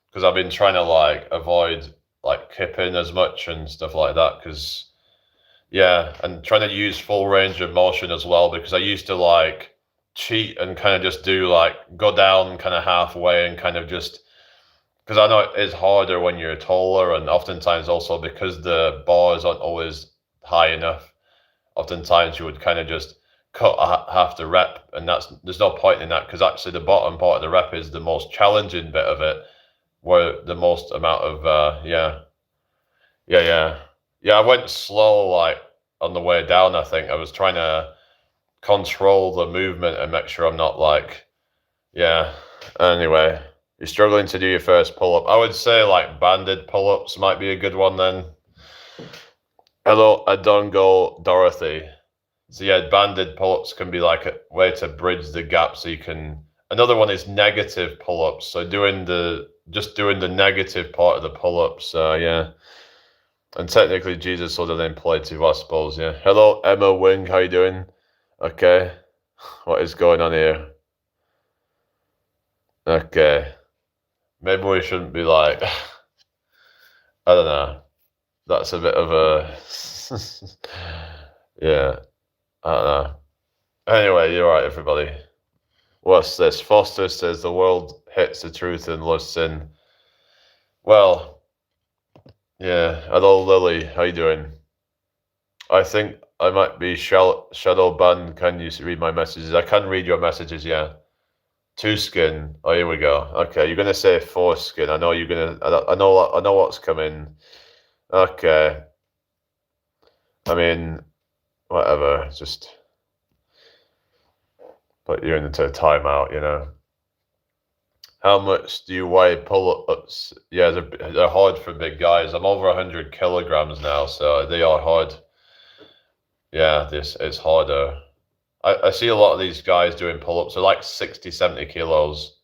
because I've been trying to like avoid like kipping as much and stuff like that. Because yeah, and trying to use full range of motion as well. Because I used to like cheat and kind of just do like go down kind of halfway and kind of just because I know it is harder when you're taller and oftentimes also because the bars aren't always high enough oftentimes you would kind of just cut half the rep, and there's no point in that because actually the bottom part of the rep is the most challenging bit of it, where the most amount of yeah. I went slow like on the way down. I think I was trying to control the movement and make sure I'm not like yeah. Anyway, you're struggling to do your first pull up. I would say like banded pull ups might be a good one then. Hello, Adongo Dorothy. So yeah, banded pull-ups can be like a way to bridge the gap so you can another one is negative pull-ups. So doing the negative part of the pull-ups, yeah. And technically Jesus would have then played too, I suppose, yeah. Hello, Emma Wing, how you doing? Okay. What is going on here? Okay. Maybe we shouldn't be like I don't know. That's a bit of a yeah. I don't know. Anyway, you're right, everybody. What's this? Foster says the world hates the truth and loves sin. Well, yeah. Hello, Lily. How you doing? I think I might be shadow banned. Can you read my messages? I can read your messages, yeah. Two skin. Oh, here we go. Okay, you're gonna say four skin. I know you're gonna. I know what's coming. Okay. I mean, whatever. Just put you into a timeout, you know. How much do you weigh pull-ups? Yeah, they're hard for big guys. I'm over 100 kilograms now, so they are hard. Yeah, this is harder. I see a lot of these guys doing pull-ups. They're like 60, 70 kilos.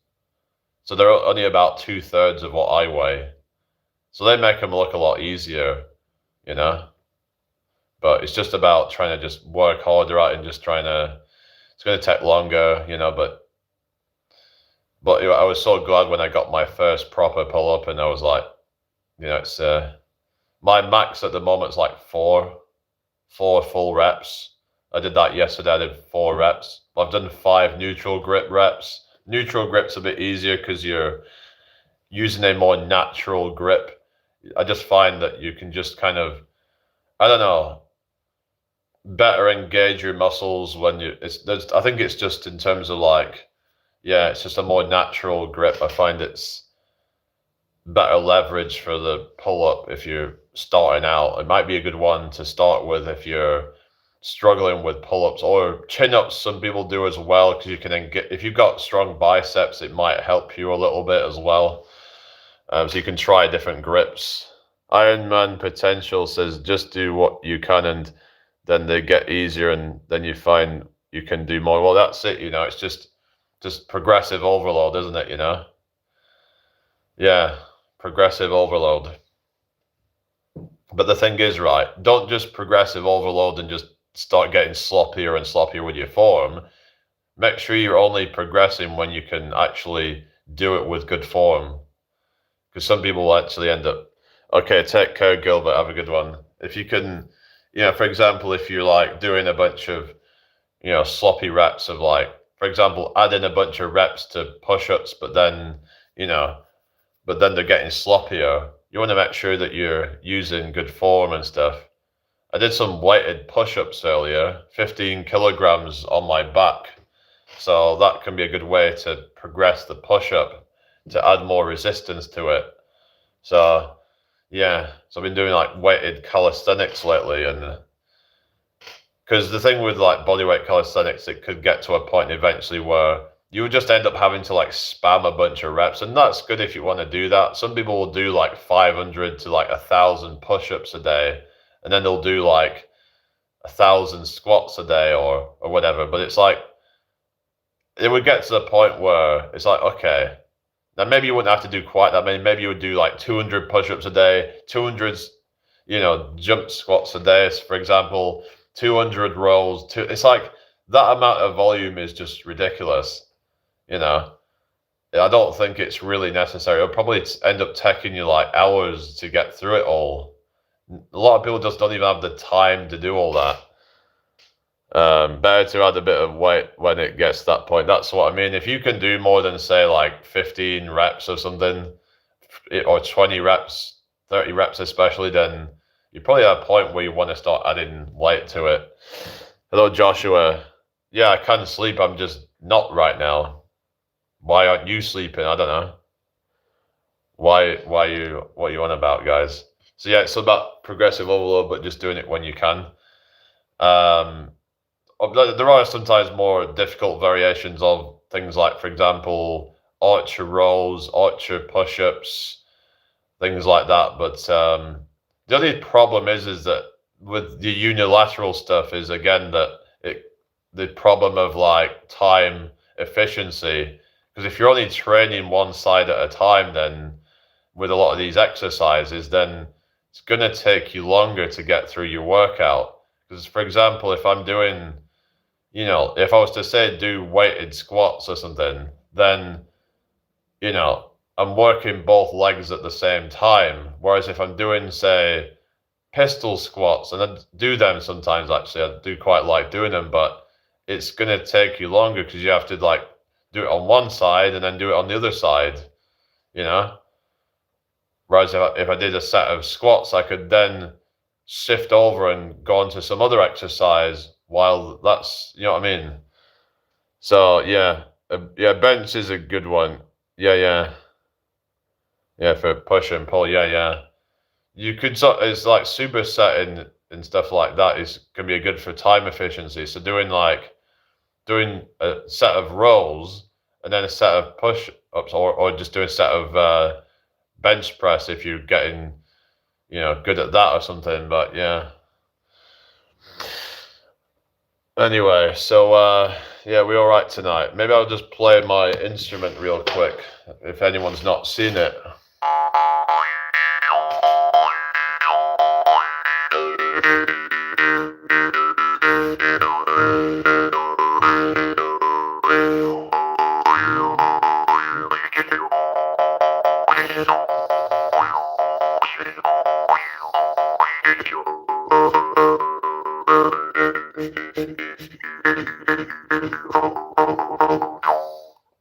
So they're only about 2/3 of what I weigh. So they make them look a lot easier, you know? But it's just about trying to just work harder at and just trying to, it's going to take longer, you know, but you know, I was so glad when I got my first proper pull up, and I was like, you know, it's my max at the moment is like four full reps. I did that yesterday. I did 4 reps. I've done 5 neutral grip reps. Neutral grip's a bit easier because you're using a more natural grip. I just find that you can just kind of, I don't know, better engage your muscles when you. I think it's just in terms of like, yeah, it's just a more natural grip. I find it's better leverage for the pull up if you're starting out. It might be a good one to start with if you're struggling with pull ups or chin ups. Some people do as well because you can then get if you've got strong biceps, it might help you a little bit as well. So you can try different grips. Iron Man Potential says just do what you can and then they get easier and then you find you can do more. Well, that's it. You know, it's just progressive overload, isn't it? You know. Yeah, progressive overload. But the thing is, right, don't just progressive overload and just start getting sloppier and sloppier with your form. Make sure you're only progressing when you can actually do it with good form. Because some people will actually end up, okay, take care, Gilbert, have a good one. If you can, you know, for example, if you're like doing a bunch of, you know, sloppy reps of like, for example, adding a bunch of reps to push-ups, but then, you know, but then they're getting sloppier. You want to make sure that you're using good form and stuff. I did some weighted push-ups earlier, 15 kilograms on my back. So that can be a good way to progress the push-up, to add more resistance to it. So, yeah, so I've been doing like weighted calisthenics lately, and because the thing with like bodyweight calisthenics, it could get to a point eventually where you would just end up having to like spam a bunch of reps, and that's good if you want to do that. Some people will do like 500 to like 1,000 push-ups a day, and then they'll do like 1,000 squats a day or whatever. But it's like it would get to the point where it's like, okay, now maybe you wouldn't have to do quite that many. Maybe you would do like 200 push-ups a day, 200, you know, jump squats a day, for example. 200 rolls. It's like that amount of volume is just ridiculous. You know, I don't think it's really necessary. It'll probably end up taking you like hours to get through it all. A lot of people just don't even have the time to do all that. Better to add a bit of weight when it gets to that point. That's what I mean. If you can do more than say like 15 reps or something, or 20 reps, 30 reps especially, then you're probably at a point where you want to start adding weight to it. Hello, Joshua. Yeah, I can sleep. I'm just not right now. Why aren't you sleeping? I don't know. Why what are you on about, guys? So yeah, it's about progressive overload, but just doing it when you can. There are sometimes more difficult variations of things like, for example, archer rows, archer push-ups, things like that. But the only problem is that with the unilateral stuff is again that the problem of like time efficiency. Because if you're only training one side at a time, then with a lot of these exercises, then it's going to take you longer to get through your workout. Because, for example, if I'm doing, if I was to say do weighted squats or something, then, I'm working both legs at the same time. Whereas if I'm doing, say, pistol squats, and I do them sometimes, actually, I do quite like doing them, but it's going to take you longer because you have to, like, do it on one side and then do it on the other side, Whereas if I did a set of squats, I could then shift over and go on to some other exercise while that's, you know what I mean? So, yeah, bench is a good one. Yeah, for push and pull, yeah. You could, it's like supersetting and stuff like that can be good for time efficiency. So doing a set of rows and then a set of push-ups or just doing a set of bench press if you're getting, good at that or something. But yeah. Anyway, so we all right tonight? Maybe I'll just play my instrument real quick if anyone's not seen it.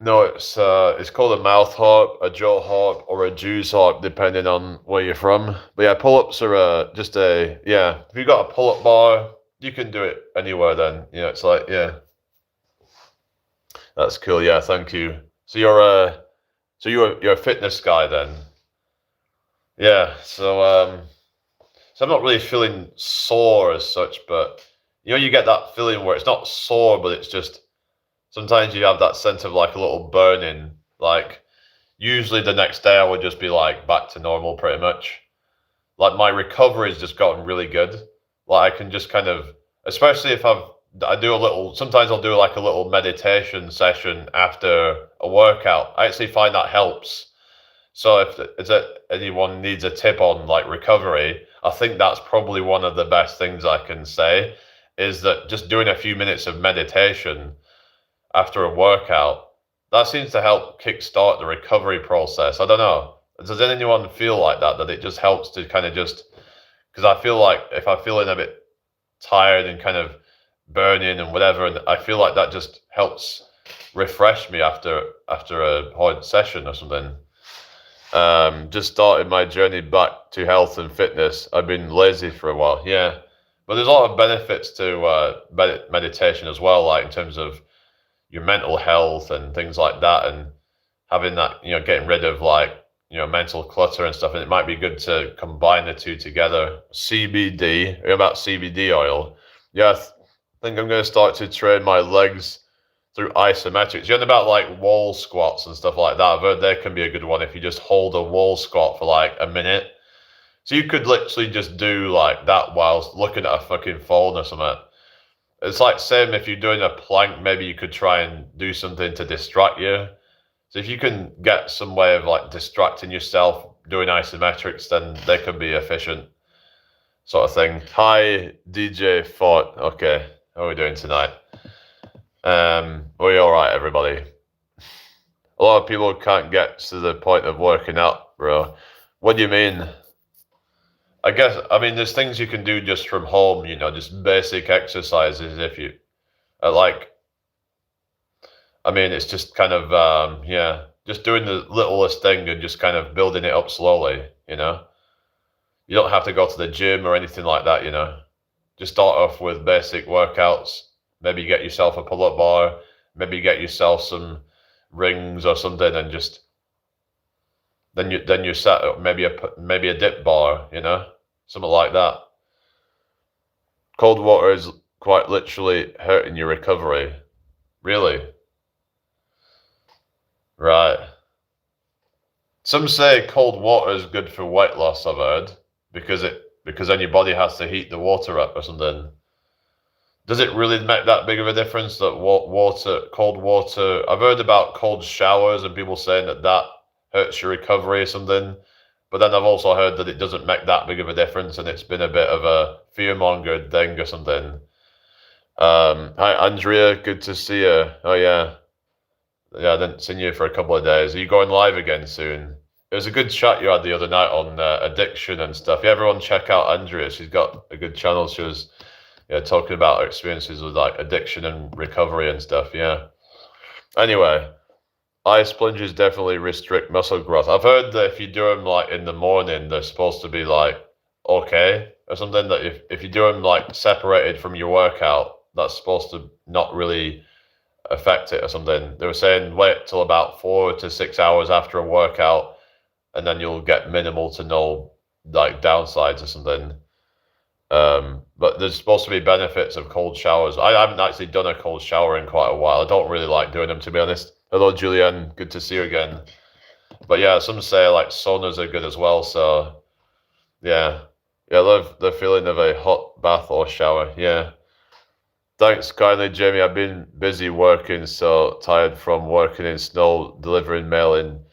No, it's called a mouth harp, a jaw harp, or a Jew's harp, depending on where you're from. But yeah, pull-ups are if you've got a pull-up bar, you can do it anywhere then. It's like, yeah. That's cool, yeah, thank you. So you're a fitness guy then? Yeah, so I'm not really feeling sore as such, but you get that feeling where it's not sore, but it's just sometimes you have that sense of like a little burning. Like usually the next day I would just be like back to normal pretty much. Like my recovery's just gotten really good. Like I can just kind of, especially if sometimes I'll do like a little meditation session after a workout. I actually find that helps. So if anyone needs a tip on like recovery, I think that's probably one of the best things I can say is that just doing a few minutes of meditation after a workout, that seems to help kickstart the recovery process. I don't know. Does anyone feel like that it just helps to kind of because I feel like if I'm feeling a bit tired and kind of burning and whatever, and I feel like that just helps refresh me after a hard session or something. Just started my journey back to health and fitness. I've been lazy for a while, yeah. But there's a lot of benefits to meditation as well, like in terms of your mental health and things like that, and having that, getting rid of like, mental clutter and stuff. And it might be good to combine the two together. CBD, about CBD oil. Yeah, I think I'm going to start to train my legs through isometrics. You're about like wall squats and stuff like that. I've heard they can be a good one if you just hold a wall squat for like a minute. So you could literally just do like that whilst looking at a fucking phone or something. It's like same if you're doing a plank, maybe you could try and do something to distract you. So if you can get some way of like distracting yourself doing isometrics, then they can be efficient. sort of thing. Hi, DJ Fort. Okay, how are we doing tonight? We all right, everybody? A lot of people can't get to the point of working out, bro. What do you mean? I mean, there's things you can do just from home, just basic exercises if you like. I mean, it's just kind of, yeah, just doing the littlest thing and just kind of building it up slowly. You don't have to go to the gym or anything like that. Just start off with basic workouts. Maybe get yourself a pull-up bar, maybe get yourself some rings or something, and just then you set up maybe a dip bar, something like that. Cold water is quite literally hurting your recovery. Really? Right. Some say cold water is good for weight loss, I've heard, because then your body has to heat the water up or something. Does it really make that big of a difference that cold water? I've heard about cold showers and people saying that hurts your recovery or something. But then I've also heard that it doesn't make that big of a difference and it's been a bit of a fear-mongered thing or something. Hi, Andrea. Good to see you. Oh, yeah. Yeah, I didn't see you for a couple of days. Are you going live again soon? It was a good chat you had the other night on addiction and stuff. Yeah, everyone check out Andrea. She's got a good channel. She was talking about her experiences with like addiction and recovery and stuff. Yeah. Anyway, ice plunges definitely restrict muscle growth. I've heard that if you do them like in the morning, they're supposed to be like okay or something. That if you do them like separated from your workout, that's supposed to not really affect it or something. They were saying wait till about 4 to 6 hours after a workout, and then you'll get minimal to no like downsides or something. But there's supposed to be benefits of cold showers. I haven't actually done a cold shower in quite a while. I don't really like doing them, to be honest. Hello, Julianne. Good to see you again. But yeah, some say like saunas are good as well. So yeah, I love the feeling of a hot bath or shower. Yeah. Thanks kindly, Jamie. I've been busy working, so tired from working in snow, delivering mail in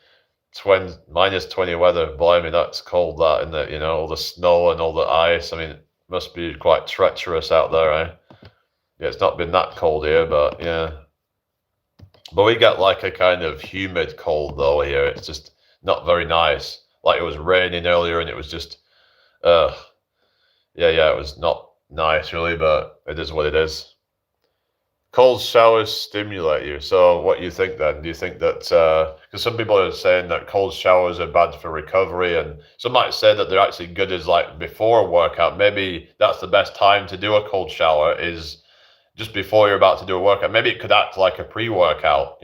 -20 weather. Blimey, that's cold, that, isn't it? All the snow and all the ice. I mean, it must be quite treacherous out there, eh? Yeah, it's not been that cold here, but yeah. But we get like a kind of humid cold though here. It's just not very nice. Like it was raining earlier and it was just, uh, yeah, it was not nice really, but it is what it is. Cold showers stimulate you. So what do you think then? Do you think that, because some people are saying that cold showers are bad for recovery, and some might say that they're actually good as like before a workout. Maybe that's the best time to do a cold shower is just before you're about to do a workout. Maybe it could act like a pre-workout.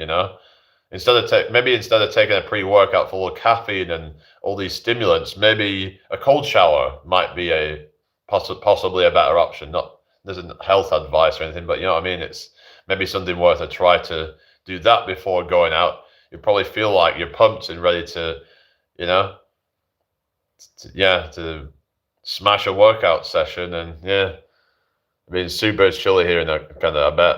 Instead of taking a pre-workout full of caffeine and all these stimulants, maybe a cold shower might be possibly a better option. Not There's isn't health advice or anything, but you know what I mean. It's maybe something worth a try to do that before going out. You probably feel like you're pumped and ready to, you know, to smash a workout session. And yeah, I mean, super chilly here in Canada, I bet.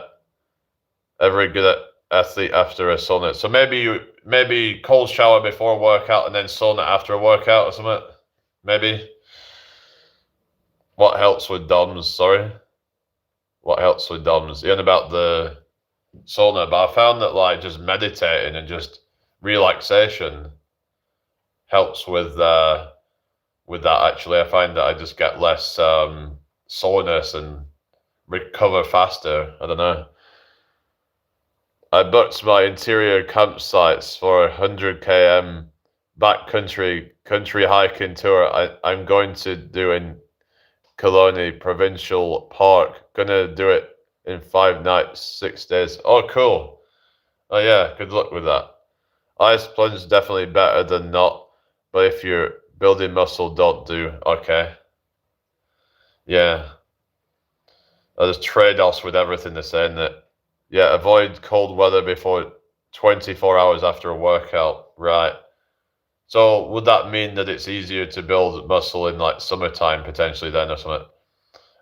Every good athlete after a sauna. So maybe cold shower before a workout and then sauna after a workout or something. Maybe. What helps with DOMS? Sorry. What helps with DOMS? And about the sauna, but I found that like just meditating and just relaxation helps with that. Actually, I find that I just get less soreness and recover faster. I don't know. I booked my interior campsites for a 100 km backcountry hiking tour. I'm going to do in Killarney Provincial Park. Gonna do it in 5 nights, 6 days. Oh, cool. Oh yeah, good luck with that. Ice plunge definitely better than not, but if you're building muscle, don't do. Okay. Yeah. There's trade-offs with everything they're saying that. Yeah, avoid cold weather before 24 hours after a workout. Right. So would that mean that it's easier to build muscle in like summertime potentially then or something?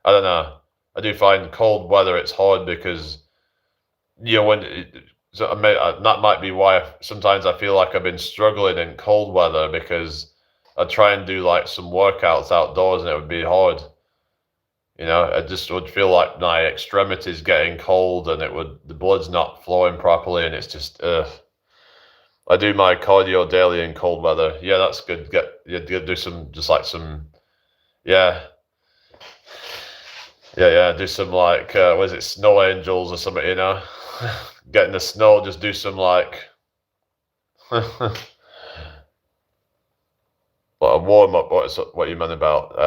I don't know. I do find cold weather it's hard because that might be why sometimes I feel like I've been struggling in cold weather because I try and do like some workouts outdoors and it would be hard. You know, I just would feel like my extremities getting cold, and the blood's not flowing properly, and it's just I do my cardio daily in cold weather. Yeah, that's good. Do some just like some yeah. Yeah, do some like what is it, snow angels or something, you know? Get in the snow, just do some like what a warm up, what you meant about.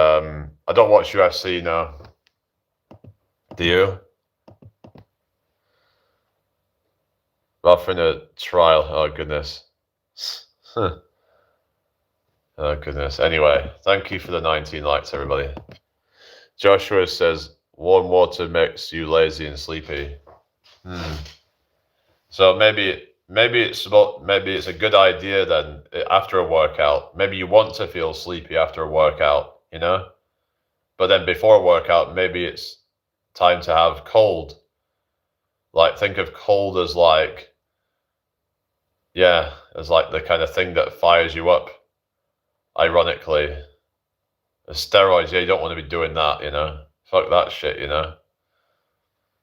I don't watch UFC now. Do you? Nothing a trial. Oh goodness. Oh goodness. Anyway, thank you for the 19 likes, everybody. Joshua says warm water makes you lazy and sleepy. So maybe it's a good idea then after a workout. Maybe you want to feel sleepy after a workout, you know? But then before a workout, maybe it's time to have cold. Like think of cold as like as like the kind of thing that fires you up. Ironically. Steroids, you don't want to be doing that, you know? Fuck that shit, you know?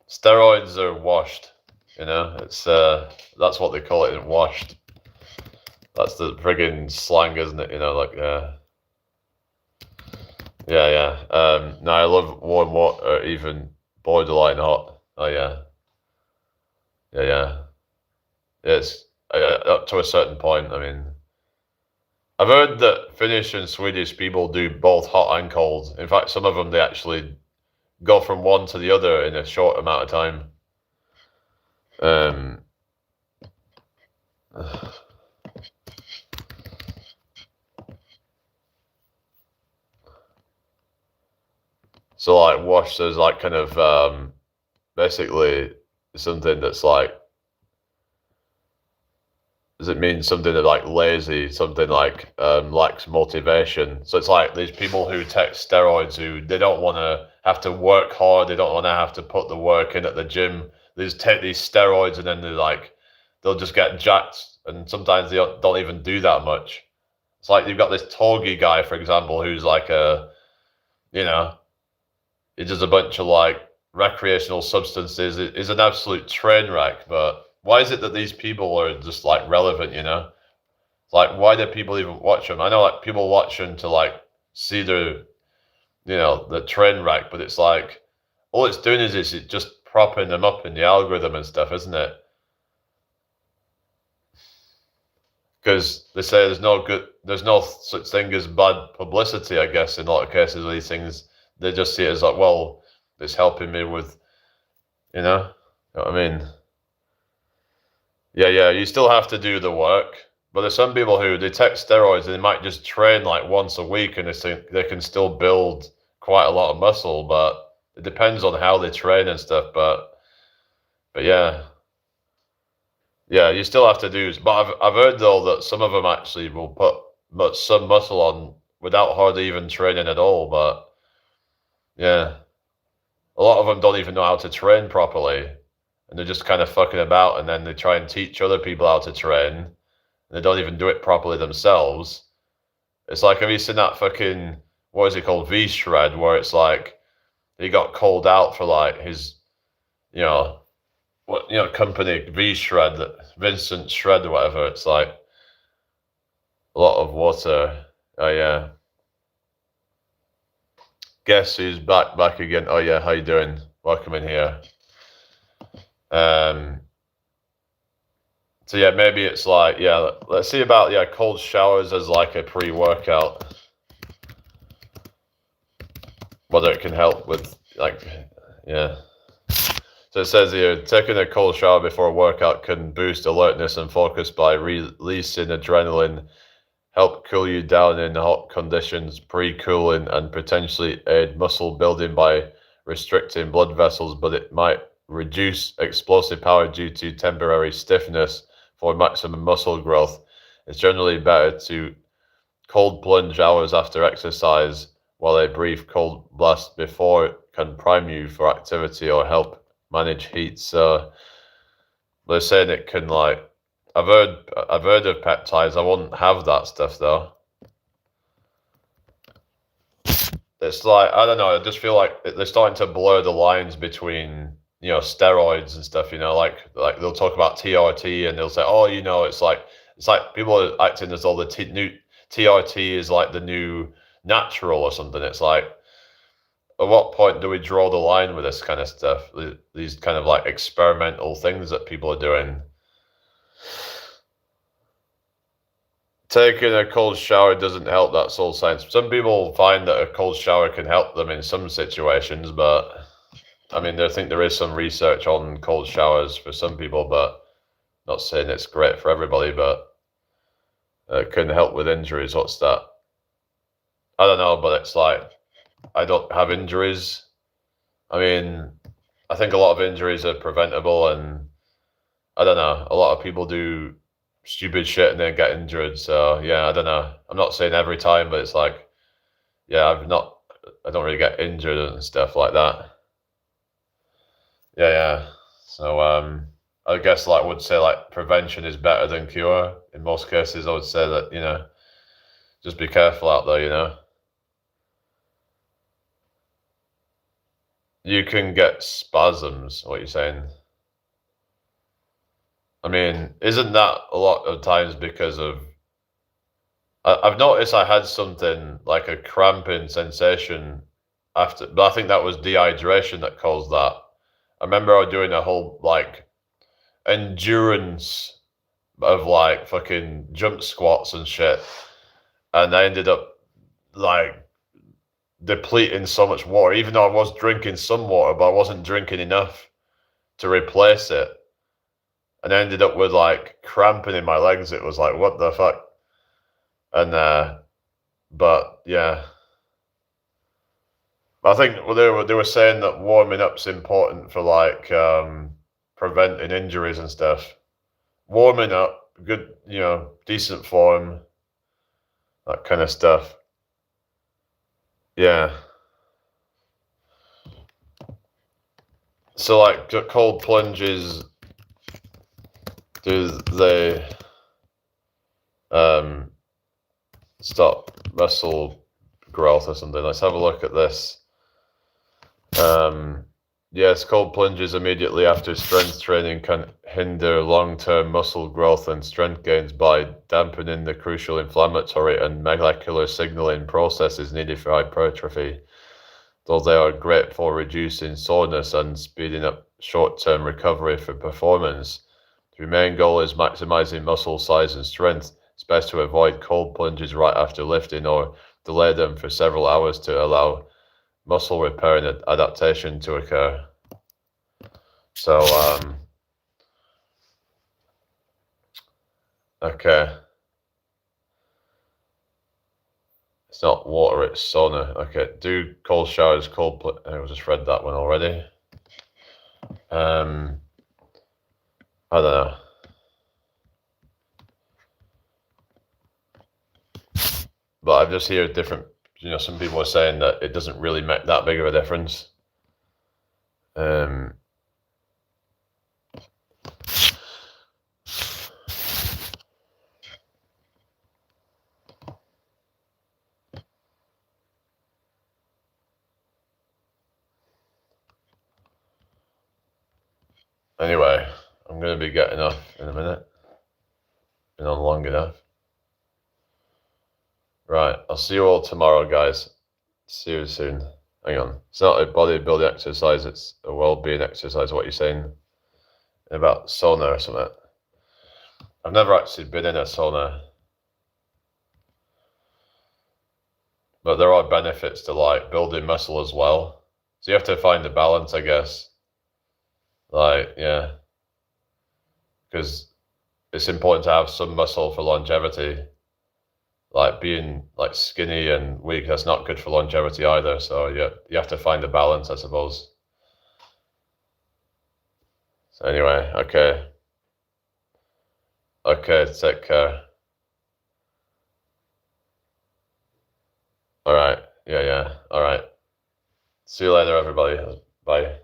Steroids are washed, you know? It's that's what they call it, washed. That's the friggin' slang, isn't it? You know, like no, I love warm water, even borderline hot. Oh yeah. It's up to a certain point. I mean, I've heard that Finnish and Swedish people do both hot and cold. In fact, some of them they actually go from one to the other in a short amount of time. So like wash is like kind of basically something that's like, does it mean something that like lazy, something like lacks motivation? So it's like these people who take steroids who they don't want to have to work hard, they don't want to have to put the work in at the gym. They just take these steroids and then they'll just get jacked, and sometimes they don't even do that much. It's like you've got this Torgy guy, for example, who's like you know, he does a bunch of like recreational substances. Is an absolute train wreck. But why is it that these people are just like relevant? You know, like why do people even watch them? I know like people watch them to like see the train wreck, but it's like all it's doing is it just propping them up in the algorithm and stuff, isn't it? Because they say there's no such thing as bad publicity. I guess in a lot of cases of these things, they just see it as like, well, it's helping me with, you know what I mean? Yeah, you still have to do the work, but there's some people who they take steroids and they might just train like once a week and they can still build quite a lot of muscle, but it depends on how they train and stuff. But yeah, you still have to do. But I've heard though that some of them actually will put some muscle on without hardly even training at all. But yeah, a lot of them don't even know how to train properly, and they're just kind of fucking about, and then they try and teach other people how to train, and they don't even do it properly themselves. It's like, have you seen that fucking, what is it called, V-Shred, where it's like he got called out for like his, company V-Shred, Vincent Shred or whatever. It's like a lot of water. Oh yeah. Guess who's back again? Oh yeah, how you doing? Welcome in here. So yeah, maybe it's like, let's see about cold showers as like a pre-workout. Whether it can help with So it says here, taking a cold shower before a workout can boost alertness and focus by releasing adrenaline, help cool you down in hot conditions, pre-cooling, and potentially aid muscle building by restricting blood vessels, but it might reduce explosive power due to temporary stiffness. For maximum muscle growth, it's generally better to cold plunge hours after exercise, while a brief cold blast before can prime you for activity or help manage heat. So they're saying it can I've heard of peptides. I won't have that stuff though. it's like, I don't know, I just feel like they're starting to blur the lines between, steroids and stuff, like they'll talk about TRT and they'll say, oh, it's like people are acting as though the new TRT is like the new natural or something. It's like, at what point do we draw the line with this kind of stuff? These kind of like experimental things that people are doing. Taking a cold shower doesn't help, that's all science. Some people find that a cold shower can help them in some situations, but I mean, I think there is some research on cold showers for some people, but not saying it's great for everybody, but it can help with injuries. What's that? I don't know, but it's like, I don't have injuries. I mean, I think a lot of injuries are preventable, and I don't know, a lot of people do stupid shit and then get injured. So yeah, I don't know. I'm not saying every time, but it's like, yeah, I don't really get injured and stuff like that. Yeah, yeah. So I guess like would say like prevention is better than cure in most cases. I would say that, just be careful out there. You can get spasms, what you're saying. I mean, isn't that a lot of times because of I've noticed I had something like a cramping sensation after, but I think that was dehydration that caused that. I remember I was doing a whole like endurance of like fucking jump squats and shit, and I ended up like depleting so much water, even though I was drinking some water, but I wasn't drinking enough to replace it. And I ended up with like cramping in my legs. It was like, what the fuck? And but yeah, I think they were saying that warming up's important for like preventing injuries and stuff. Warming up, good, decent form, that kind of stuff. Yeah. So like cold plunges, do they stop muscle growth or something? Let's have a look at this. Yes, cold plunges immediately after strength training can hinder long-term muscle growth and strength gains by dampening the crucial inflammatory and molecular signaling processes needed for hypertrophy, though they are great for reducing soreness and speeding up short-term recovery for performance. The main goal is maximizing muscle size and strength. It's best to avoid cold plunges right after lifting or delay them for several hours to allow muscle repair and adaptation to occur. So, okay. It's not water, it's sauna. Okay, do cold showers, I just read that one already. I don't know. But I just hear different, some people are saying that it doesn't really make that big of a difference. Anyway, I'm going to be getting off in a minute. Been on long enough. Right, I'll see you all tomorrow, guys. See you soon. Hang on. It's not a bodybuilding exercise, it's a well-being exercise, what you're saying about sauna or something. I've never actually been in a sauna. But there are benefits to like building muscle as well. So you have to find the balance, I guess. Like, yeah. Because it's important to have some muscle for longevity. Like being like skinny and weak, that's not good for longevity either. So yeah, you have to find a balance, I suppose. So anyway, okay. Okay, take care. All right. Yeah, yeah. All right. See you later, everybody. Bye.